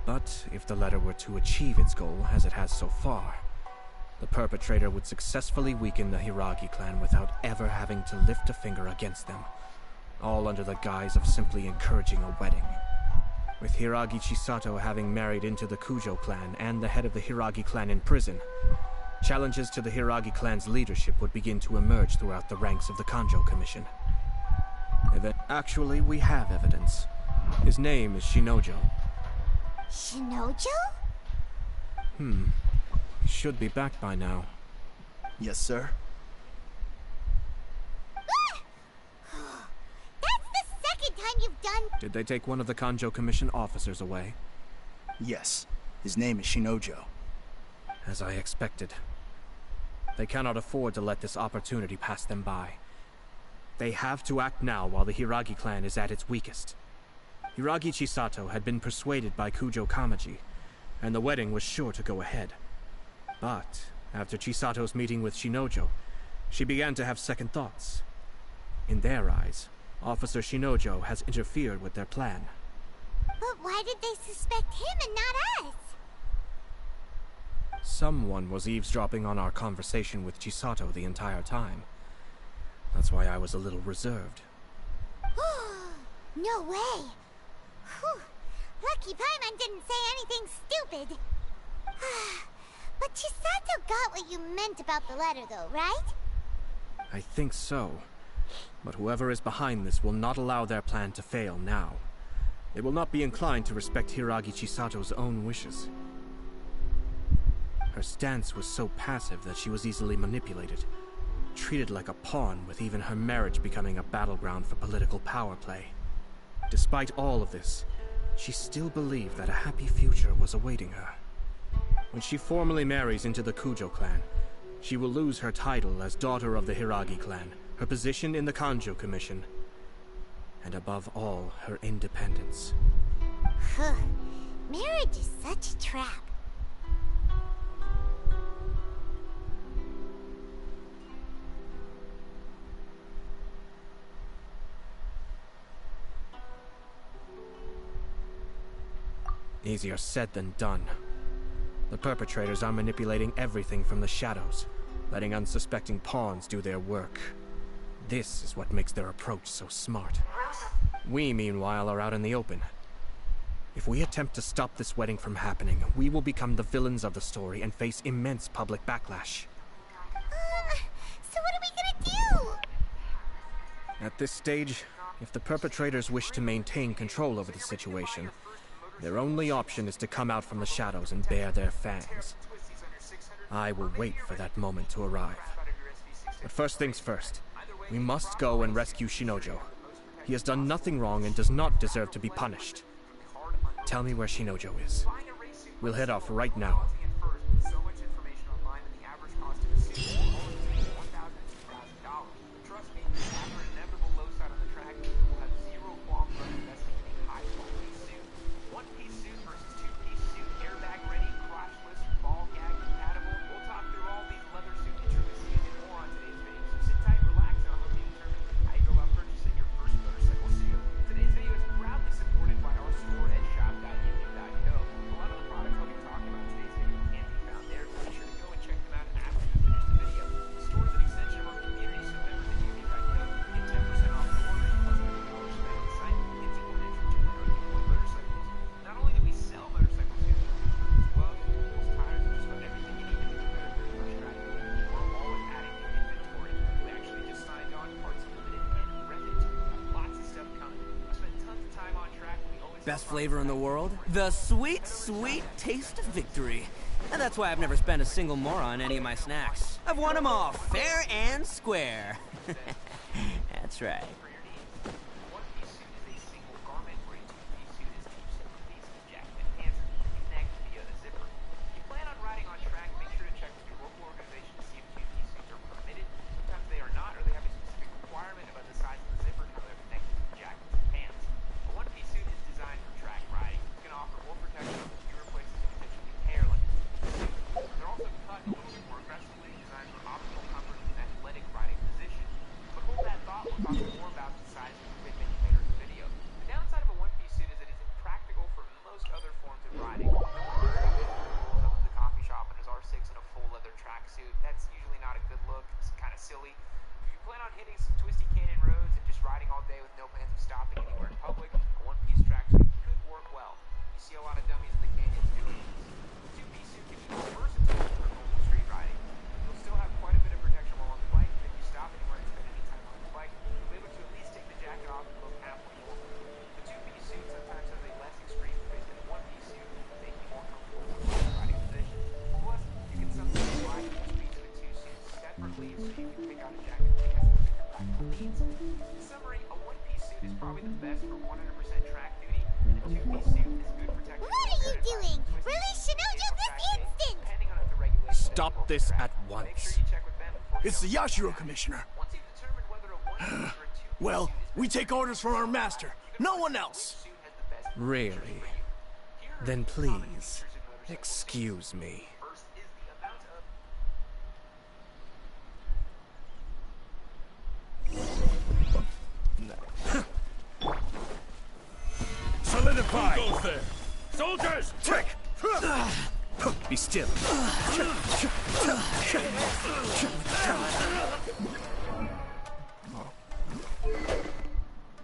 But if the letter were to achieve its goal, as it has so far, the perpetrator would successfully weaken the Hiragi clan without ever having to lift a finger against them, all under the guise of simply encouraging a wedding. With Hiragi Chisato having married into the Kujo clan and the head of the Hiragi clan in prison, challenges to the Hiragi clan's leadership would begin to emerge throughout the ranks of the Kanjo Commission. Actually, we have evidence. His name is Shinojo. Shinojo? He should be back by now. Yes, sir. That's the second time you've done... Did they take one of the Kanjo Commission officers away? Yes. His name is Shinojo. As I expected. They cannot afford to let this opportunity pass them by. They have to act now while the Hiragi clan is at its weakest. Hiragi Chisato had been persuaded by Kujo Kamaji, and the wedding was sure to go ahead. But after Chisato's meeting with Shinojo, she began to have second thoughts. In their eyes, Officer Shinojo has interfered with their plan. But why did they suspect him and not us? Someone was eavesdropping on our conversation with Chisato the entire time. That's why I was a little reserved. No way! Whew. Lucky Paimon didn't say anything stupid. But Chisato got what you meant about the letter though, right? I think so. But whoever is behind this will not allow their plan to fail now. They will not be inclined to respect Hiragi Chisato's own wishes. Her stance was so passive that she was easily manipulated, treated like a pawn, with even her marriage becoming a battleground for political power play. Despite all of this, she still believed that a happy future was awaiting her. When she formally marries into the Kujo clan, she will lose her title as daughter of the Hiragi clan, her position in the Kanjo Commission, and above all, her independence. Marriage is such a trap. Easier said than done. The perpetrators are manipulating everything from the shadows, letting unsuspecting pawns do their work. This is what makes their approach so smart. We, meanwhile, are out in the open. If we attempt to stop this wedding from happening, we will become the villains of the story and face immense public backlash. So what are we gonna do? At this stage, if the perpetrators wish to maintain control over the situation, their only option is to come out from the shadows and bare their fangs. I will wait for that moment to arrive. But first things first, we must go and rescue Shinojo. He has done nothing wrong and does not deserve to be punished. Tell me where Shinojo is. We'll head off right now. Best flavor in the world? The sweet, sweet taste of victory. And that's why I've never spent a single more on any of my snacks. I've won them all, fair and square. That's right. Stop this at once. It's the Yashiro Commissioner. Well, we take orders from our master. No one else. Really? Then please, excuse me. Solidify! Who goes there? Soldiers! Trick! Be still.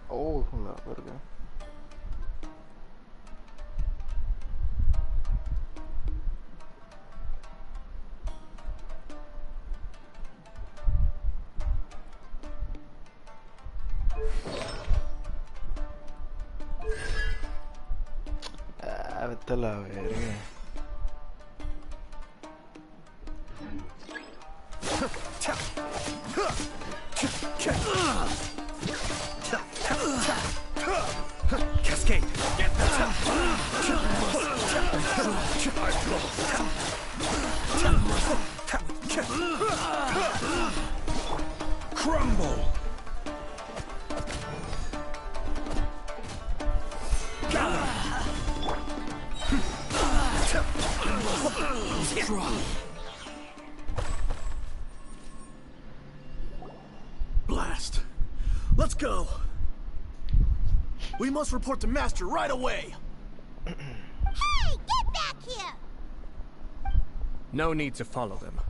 Oh, la verga. Ah, vete a la verga. Cascade. Get Crumble! Blast. Let's go. We must report to Master right away. Hey, get back here! No need to follow them.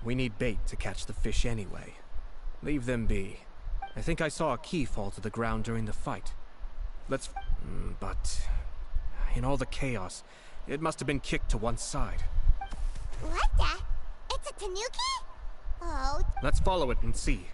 We need bait to catch the fish anyway. Leave them be. I think I saw a key fall to the ground during the fight. Let's... But... in all the chaos, it must have been kicked to one side. What the? It's a tanuki? Oh. Let's follow it and see.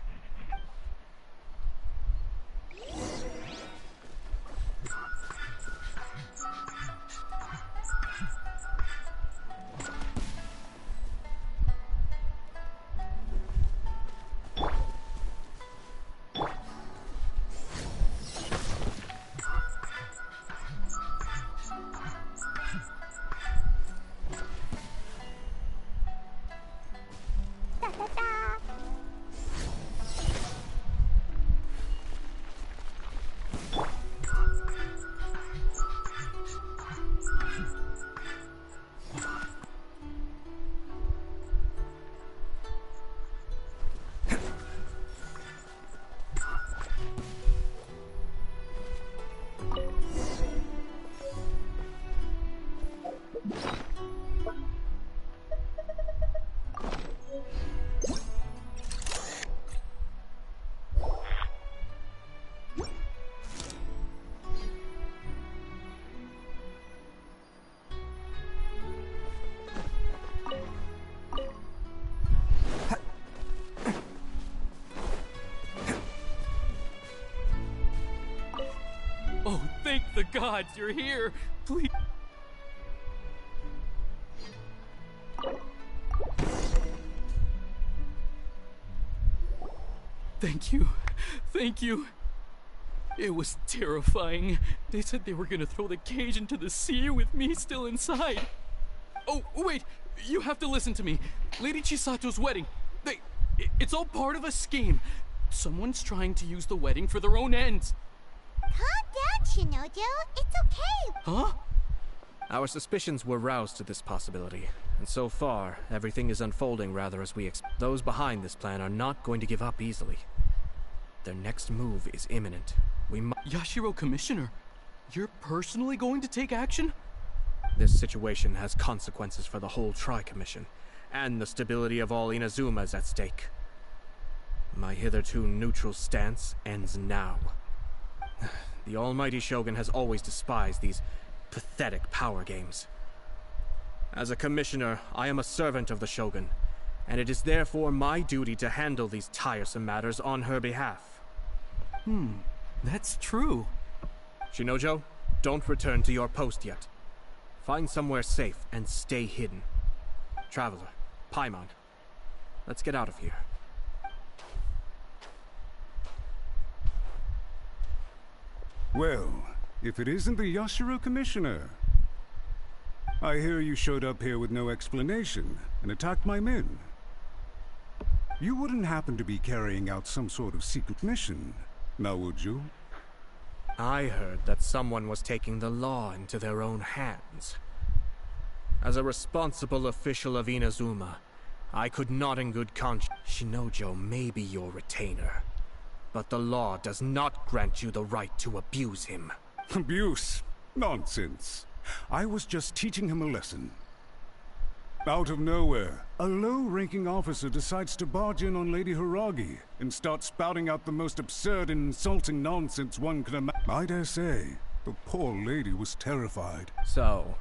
Oh, thank the gods you're here. Please. Thank you. Thank you. It was terrifying. They said they were gonna throw the cage into the sea with me still inside. Oh, wait. You have to listen to me. Lady Chisato's wedding. It's all part of a scheme. Someone's trying to use the wedding for their own ends. Calm down, Shinojo. It's okay. Huh? Our suspicions were roused to this possibility, and so far, everything is unfolding rather as we expect. Those behind this plan are not going to give up easily. Their next move is imminent. We must... Yashiro Commissioner, you're personally going to take action? This situation has consequences for the whole Tri-Commission, and the stability of all Inazuma is at stake. My hitherto neutral stance ends now. The almighty Shogun has always despised these pathetic power games. As a commissioner, I am a servant of the Shogun, and it is therefore my duty to handle these tiresome matters on her behalf. That's true. Shinojo, don't return to your post yet. Find somewhere safe and stay hidden. Traveler, Paimon, let's get out of here. Well, if it isn't the Yashiro Commissioner. I hear you showed up here with no explanation and attacked my men. You wouldn't happen to be carrying out some sort of secret mission, now would you? I heard that someone was taking the law into their own hands. As a responsible official of Inazuma, I could not in good conscience... Shinojo may be your retainer, but the law does not grant you the right to abuse him. Abuse? Nonsense. I was just teaching him a lesson. Out of nowhere, a low-ranking officer decides to barge in on Lady Hiragi and start spouting out the most absurd and insulting nonsense one could imagine. I dare say, the poor lady was terrified. So,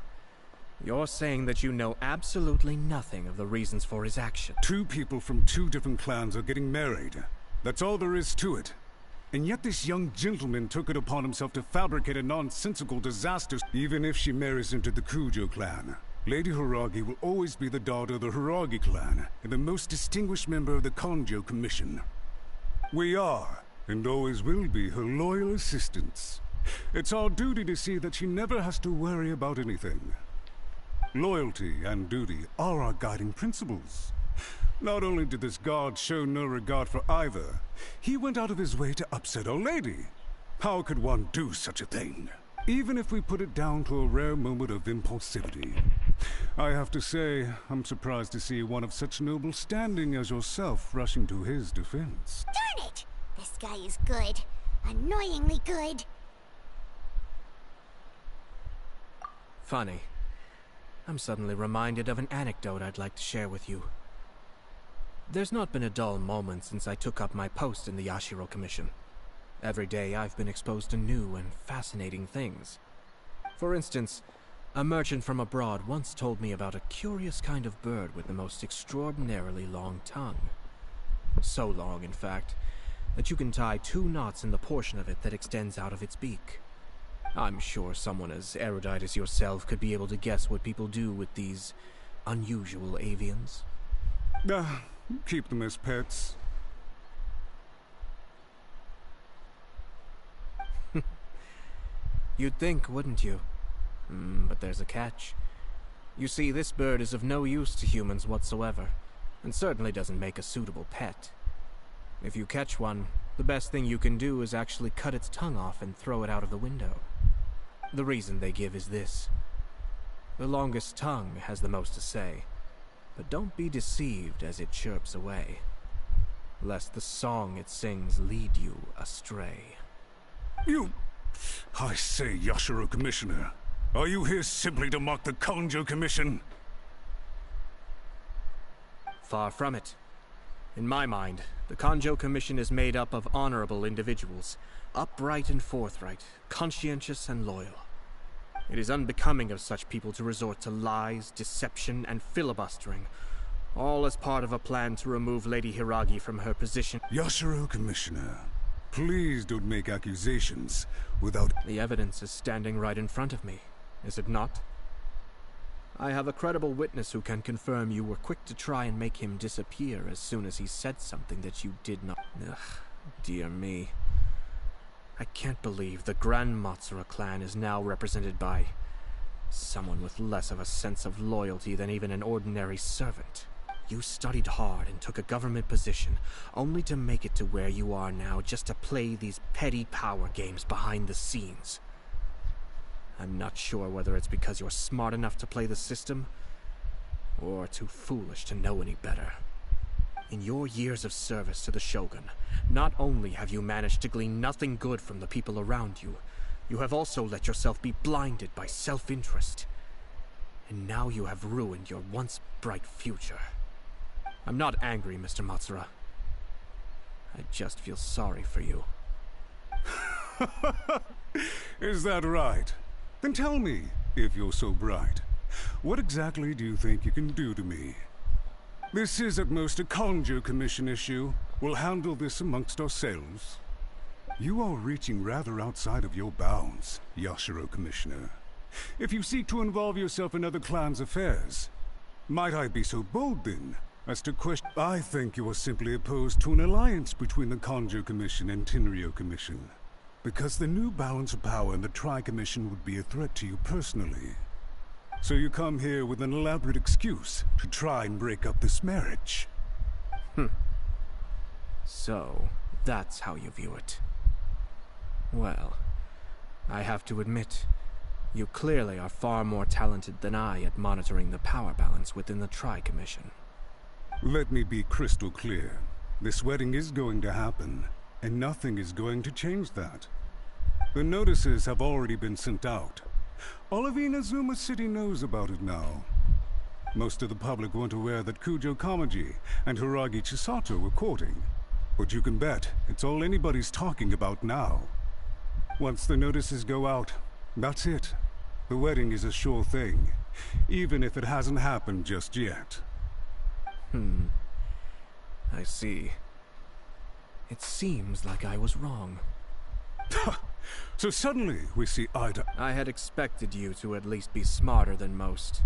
you're saying that you know absolutely nothing of the reasons for his action? Two people from two different clans are getting married. That's all there is to it. And yet this young gentleman took it upon himself to fabricate a nonsensical disaster. Even if she marries into the Kujo clan, Lady Hiragi will always be the daughter of the Hiragi clan and the most distinguished member of the Kanjo Commission. We are, and always will be, her loyal assistants. It's our duty to see that she never has to worry about anything. Loyalty and duty are our guiding principles. Not only did this guard show no regard for either, he went out of his way to upset our lady. How could one do such a thing? Even if we put it down to a rare moment of impulsivity. I have to say, I'm surprised to see one of such noble standing as yourself rushing to his defense. Darn it! This guy is good. Annoyingly good. Funny. I'm suddenly reminded of an anecdote I'd like to share with you. There's not been a dull moment since I took up my post in the Yashiro Commission. Every day I've been exposed to new and fascinating things. For instance, a merchant from abroad once told me about a curious kind of bird with the most extraordinarily long tongue. So long, in fact, that you can tie 2 knots in the portion of it that extends out of its beak. I'm sure someone as erudite as yourself could be able to guess what people do with these unusual avians. Keep them as pets. You'd think, wouldn't you? But there's a catch. You see, this bird is of no use to humans whatsoever, and certainly doesn't make a suitable pet. If you catch one, the best thing you can do is actually cut its tongue off and throw it out of the window. The reason they give is this. The longest tongue has the most to say, but don't be deceived as it chirps away, lest the song it sings lead you astray. I say, Yashiro Commissioner, are you here simply to mock the Kanjo Commission? Far from it. In my mind, the Kanjo Commission is made up of honorable individuals, upright and forthright, conscientious and loyal. It is unbecoming of such people to resort to lies, deception, and filibustering, all as part of a plan to remove Lady Hiragi from her position. Yashiro Commissioner, please don't make accusations without... The evidence is standing right in front of me, is it not? I have a credible witness who can confirm you were quick to try and make him disappear as soon as he said something that you did not... Ugh, dear me. I can't believe the Grand Matsura clan is now represented by someone with less of a sense of loyalty than even an ordinary servant. You studied hard and took a government position, only to make it to where you are now just to play these petty power games behind the scenes. I'm not sure whether it's because you're smart enough to play the system, or too foolish to know any better. In your years of service to the Shogun, not only have you managed to glean nothing good from the people around you, you have also let yourself be blinded by self-interest. And now you have ruined your once bright future. I'm not angry, Mr. Matsura. I just feel sorry for you. Is that right? Then tell me, if you're so bright, what exactly do you think you can do to me? This is at most a Kanjo Commission issue. We'll handle this amongst ourselves. You are reaching rather outside of your bounds, Yashiro Commissioner. If you seek to involve yourself in other clans' affairs, might I be so bold then, as to question... I think you are simply opposed to an alliance between the Kanjo Commission and Tenryo Commission, because the new balance of power in the Tri-Commission would be a threat to you personally. So you come here with an elaborate excuse to try and break up this marriage. So, that's how you view it. Well, I have to admit, you clearly are far more talented than I at monitoring the power balance within the Tri-Commission. Let me be crystal clear. This wedding is going to happen, and nothing is going to change that. The notices have already been sent out, All of Inazuma City knows about it now. Most of the public weren't aware that Kujo Kamaji and Hiragi Chisato were courting. But you can bet it's all anybody's talking about now. Once the notices go out, that's it. The wedding is a sure thing, even if it hasn't happened just yet. I see. It seems like I was wrong. So suddenly we see Ida. I had expected you to at least be smarter than most.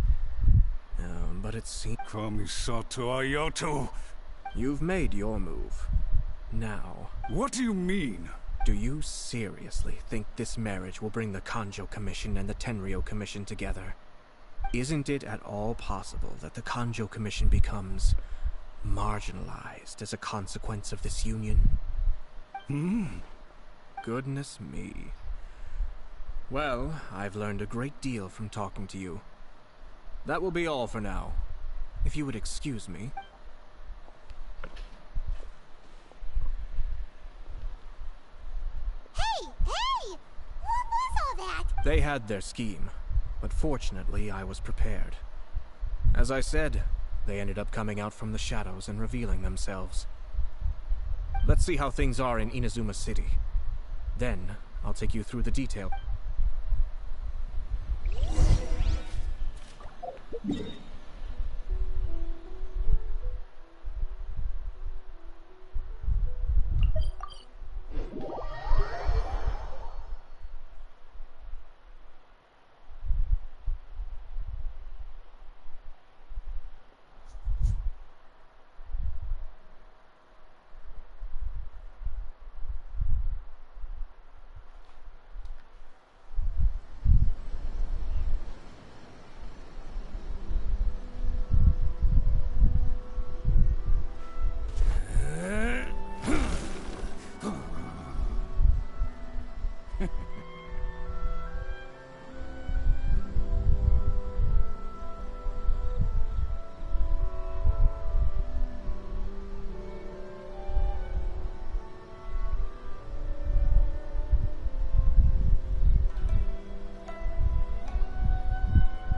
But it seems... Kamisato Ayato! You've made your move. Now... What do you mean? Do you seriously think this marriage will bring the Kanjo Commission and the Tenryou Commission together? Isn't it at all possible that the Kanjo Commission becomes marginalized as a consequence of this union? Goodness me. Well, I've learned a great deal from talking to you. That will be all for now. If you would excuse me. Hey! What was all that? They had their scheme, but fortunately I was prepared. As I said, they ended up coming out from the shadows and revealing themselves. Let's see how things are in Inazuma City. Then, I'll take you through the detail.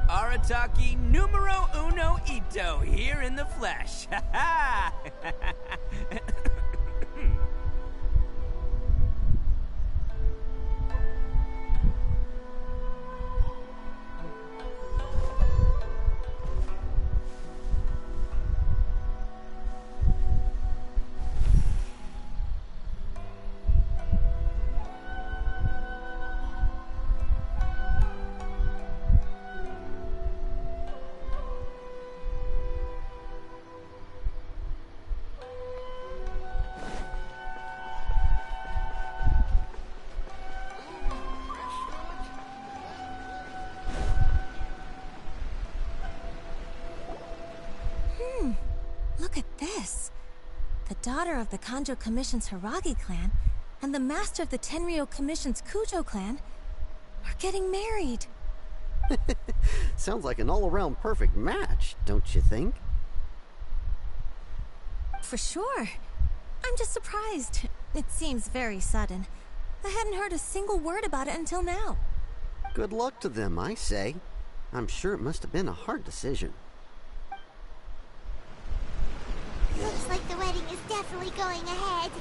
Arataki numero uno Ito here in the flesh. Ha ha! Look at this. The daughter of the Kanjo Commission's Hiragi clan and the master of the Tenryou Commission's Kujo clan are getting married. Sounds like an all-around perfect match, don't you think? For sure. I'm just surprised. It seems very sudden. I hadn't heard a single word about it until now. Good luck to them, I say. I'm sure it must have been a hard decision. Looks like the wedding is definitely going ahead.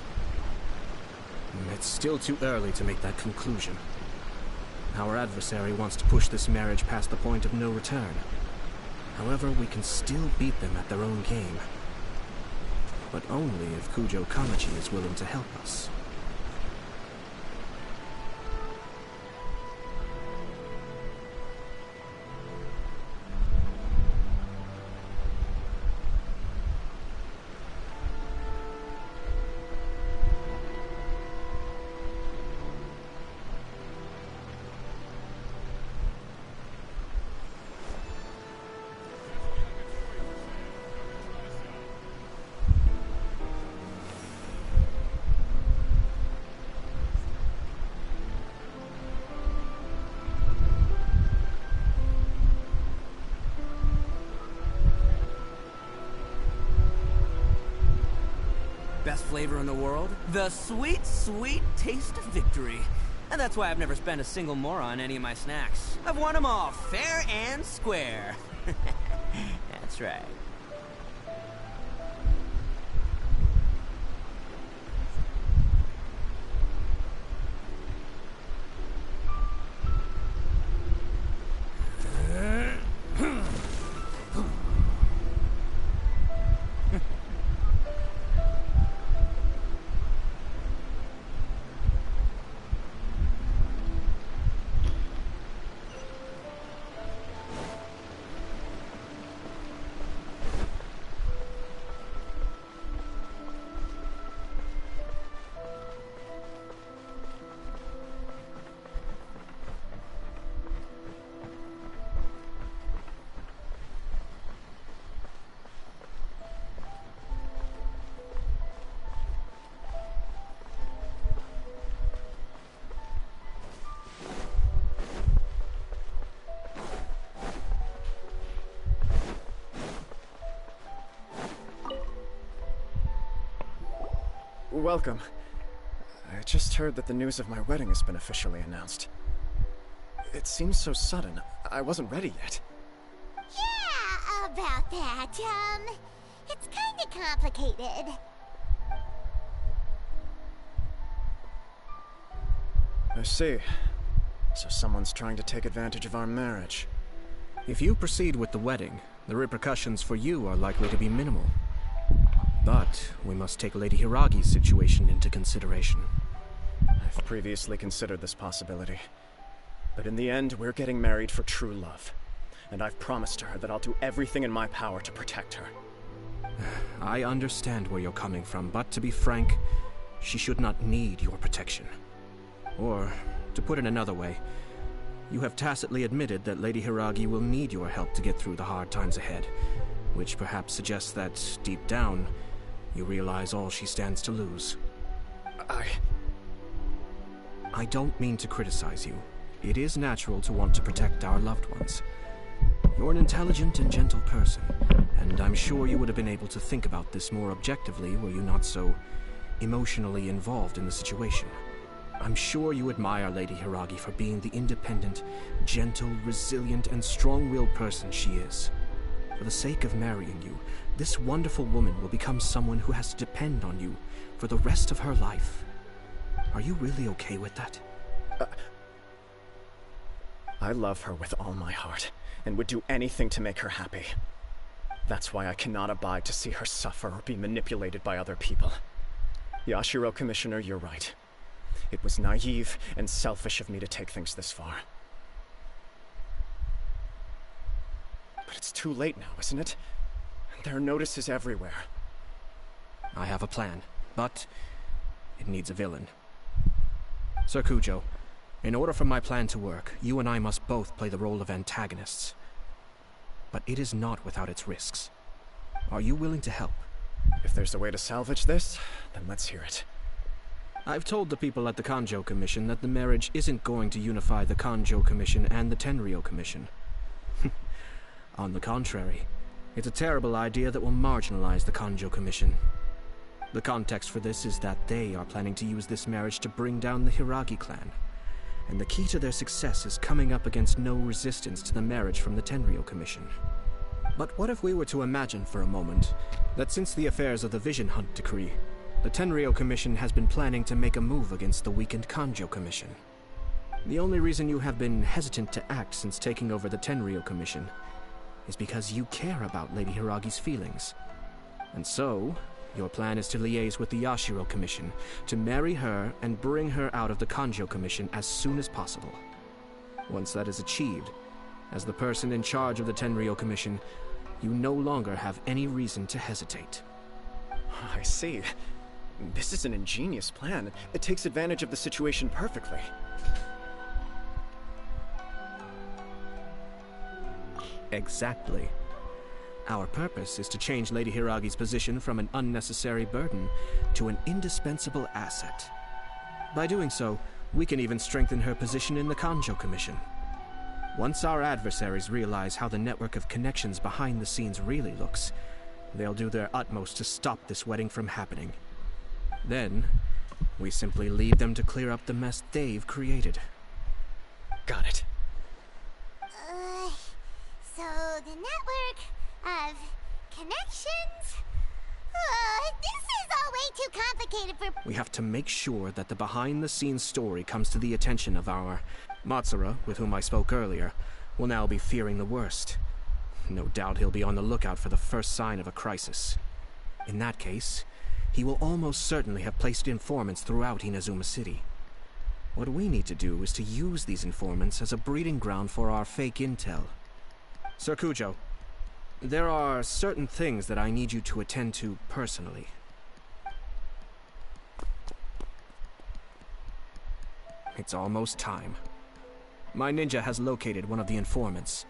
It's still too early to make that conclusion. Our adversary wants to push this marriage past the point of no return. However, we can still beat them at their own game. But only if Kujo Kamaji is willing to help us. Best flavor in the world? The sweet, sweet taste of victory. And that's why I've never spent a single mora on any of my snacks. I've won them all, fair and square. That's right. Welcome. I just heard that the news of my wedding has been officially announced. It seems so sudden. I wasn't ready yet. Yeah, about that. It's kinda complicated. I see. So someone's trying to take advantage of our marriage. If you proceed with the wedding, the repercussions for you are likely to be minimal. But we must take Lady Hiragi's situation into consideration. I've previously considered this possibility. But in the end, we're getting married for true love. And I've promised her that I'll do everything in my power to protect her. I understand where you're coming from, but to be frank, she should not need your protection. Or, to put it another way, you have tacitly admitted that Lady Hiragi will need your help to get through the hard times ahead, which perhaps suggests that, deep down, you realize all she stands to lose. I don't mean to criticize you. It is natural to want to protect our loved ones. You're an intelligent and gentle person, and I'm sure you would have been able to think about this more objectively were you not so emotionally involved in the situation. I'm sure you admire Lady Hiragi for being the independent, gentle, resilient, and strong-willed person she is. For the sake of marrying you, this wonderful woman will become someone who has to depend on you for the rest of her life. Are you really okay with that? I love her with all my heart, and would do anything to make her happy. That's why I cannot abide to see her suffer or be manipulated by other people. Yashiro, Commissioner, you're right. It was naive and selfish of me to take things this far. But it's too late now, isn't it? There are notices everywhere. I have a plan, but it needs a villain. Sir Kujo, in order for my plan to work, you and I must both play the role of antagonists. But it is not without its risks. Are you willing to help? If there's a way to salvage this, then let's hear it. I've told the people at the Kanjo Commission that the marriage isn't going to unify the Kanjo Commission and the Tenryou Commission. On the contrary, it's a terrible idea that will marginalize the Kanjo Commission. The context for this is that they are planning to use this marriage to bring down the Hiragi clan. And the key to their success is coming up against no resistance to the marriage from the Tenryou Commission. But what if we were to imagine for a moment that since the affairs of the Vision Hunt Decree, the Tenryou Commission has been planning to make a move against the weakened Kanjo Commission? The only reason you have been hesitant to act since taking over the Tenryou Commission is because you care about Lady Hiragi's feelings. And so, your plan is to liaise with the Yashiro Commission, to marry her and bring her out of the Kanjo Commission as soon as possible. Once that is achieved, as the person in charge of the Tenryou Commission, you no longer have any reason to hesitate. I see. This is an ingenious plan. It takes advantage of the situation perfectly. Exactly. Our purpose is to change Lady Hiragi's position from an unnecessary burden to an indispensable asset. By doing so, we can even strengthen her position in the Kanjo Commission. Once our adversaries realize how the network of connections behind the scenes really looks, they'll do their utmost to stop this wedding from happening. Then, We simply leave them to clear up the mess they've created. Got it. So the network of connections? This is all way too complicated for... We have to make sure that the behind-the-scenes story comes to the attention of our... Matsura, with whom I spoke earlier, will now be fearing the worst. No doubt he'll be on the lookout for the first sign of a crisis. In that case, he will almost certainly have placed informants throughout Inazuma City. What we need to do is to use these informants as a breeding ground for our fake intel. Sir Kujo, there are certain things that I need you to attend to personally. It's almost time. My ninja has located one of the informants.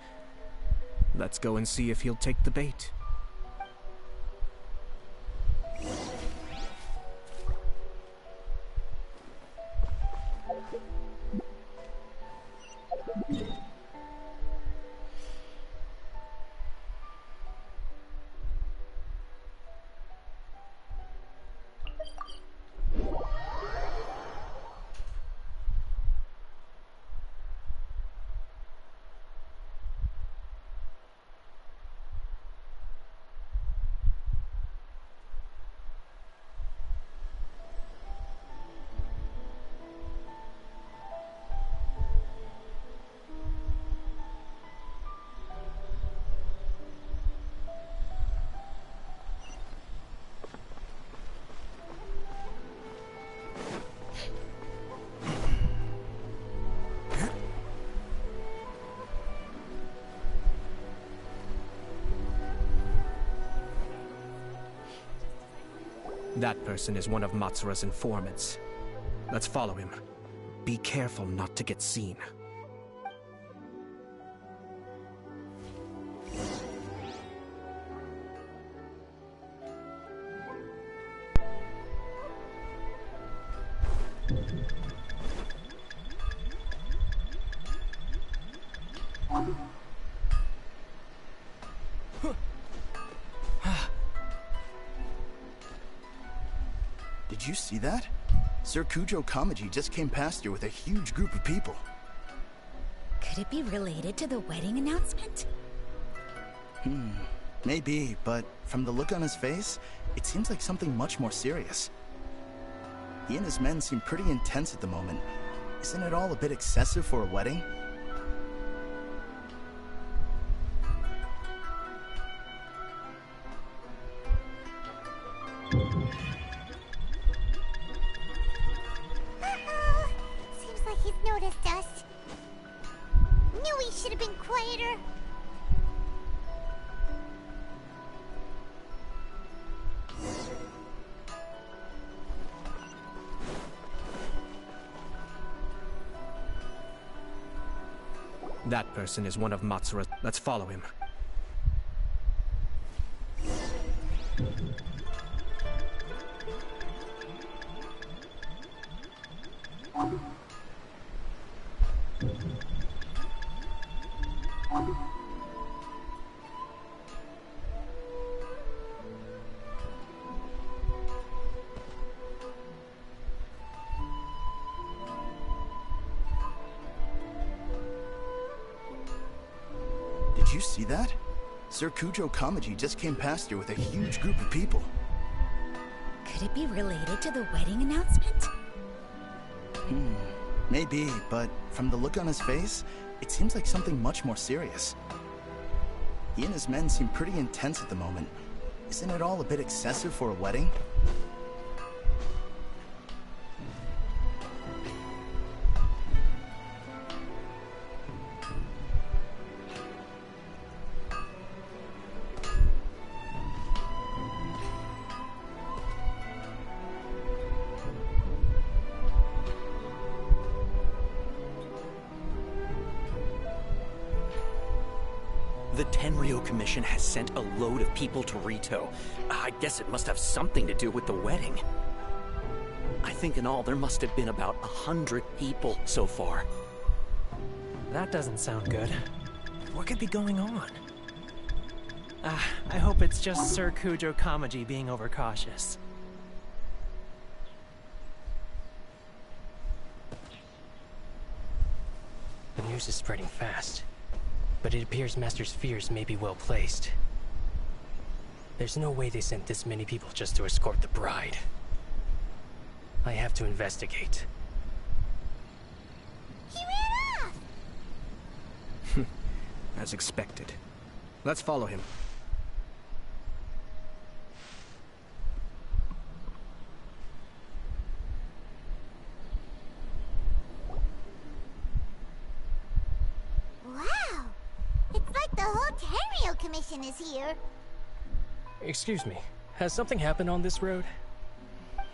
Let's go and see if he'll take the bait. That person is one of Matsura's informants. Let's follow him. Be careful not to get seen. Did you see that? Sir Kujo Kamaji just came past here with a huge group of people. Could it be related to the wedding announcement? Maybe, but from the look on his face, it seems like something much more serious. He and his men seem pretty intense at the moment. Isn't it all a bit excessive for a wedding? Seems like he's noticed us. Knew he should have been quieter. That person is one of Matsura's. Let's follow him. Did you see that? Sir Kujo Kamaji just came past here with a huge group of people. Could it be related to the wedding announcement? Maybe, but from the look on his face, it seems like something much more serious. He and his men seem pretty intense at the moment. Isn't it all a bit excessive for a wedding? The Tenryou Commission has sent a load of people to Rito. I guess it must have something to do with the wedding. I think in all there must have been about 100 people so far. That doesn't sound good. What could be going on? I hope it's just Sir Kujo Kamaji being overcautious. news is spreading fast, but it appears Master's fears may be well placed. There's no way they sent this many people just to escort the bride. I have to investigate. He ran off! As expected. Let's follow him. Wow! It's like the whole Tenryo Commission is here. Excuse me, has something happened on this road?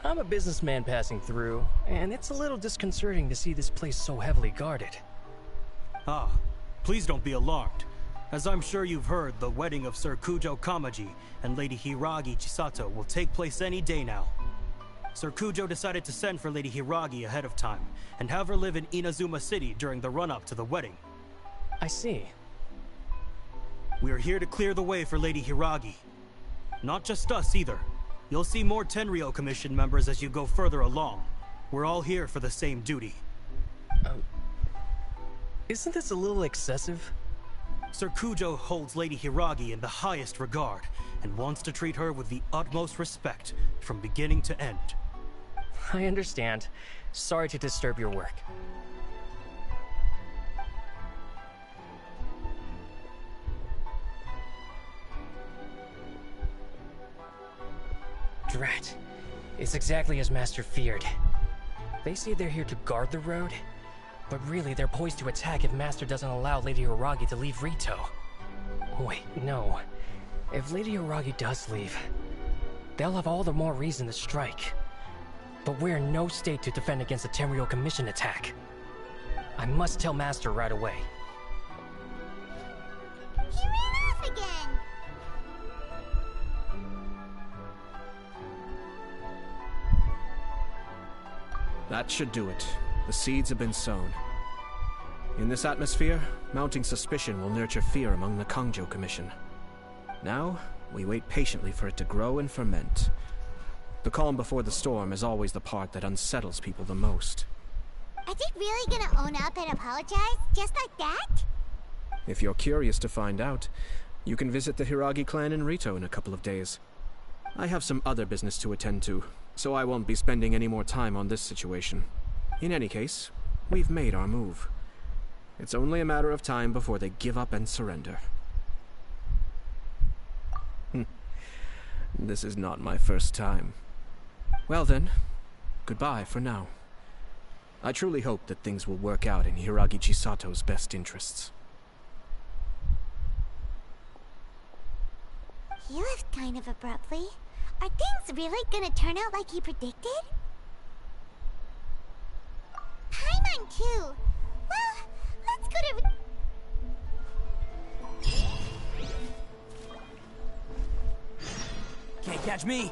I'm a businessman passing through, and it's a little disconcerting to see this place so heavily guarded. Ah, please don't be alarmed. As I'm sure you've heard, the wedding of Sir Kujo Kamaji and Lady Hiragi Chisato will take place any day now. Sir Kujo decided to send for Lady Hiragi ahead of time, and have her live in Inazuma City during the run-up to the wedding. I see. We are here to clear the way for Lady Hiragi. Not just us either. You'll see more Tenryo Commission members as you go further along. We're all here for the same duty. Isn't this a little excessive? Sir Kujo holds Lady Hiragi in the highest regard, and wants to treat her with the utmost respect, from beginning to end. I understand. Sorry to disturb your work. Drat. It's exactly as Master feared. They say they're here to guard the road, but really they're poised to attack if Master doesn't allow Lady Hiragi to leave Rito. Wait, no. If Lady Hiragi does leave, they'll have all the more reason to strike. But we're in no state to defend against a Tenryo Commission attack. I must tell Master right away. He ran off again! That should do it. The seeds have been sown. In this atmosphere, mounting suspicion will nurture fear among the Kangjo Commission. Now, we wait patiently for it to grow and ferment. The calm before the storm is always the part that unsettles people the most. Are they really gonna own up and apologize? Just like that? If you're curious to find out, you can visit the Hiragi clan in Rito in a couple of days. I have some other business to attend to, so I won't be spending any more time on this situation. In any case, we've made our move. It's only a matter of time before they give up and surrender. This is not my first time. Well then, goodbye for now. I truly hope that things will work out in Hiragi Chisato's best interests. He left kind of abruptly. Are things really gonna turn out like he predicted? Paimon too. Well, let's go to... Can't catch me!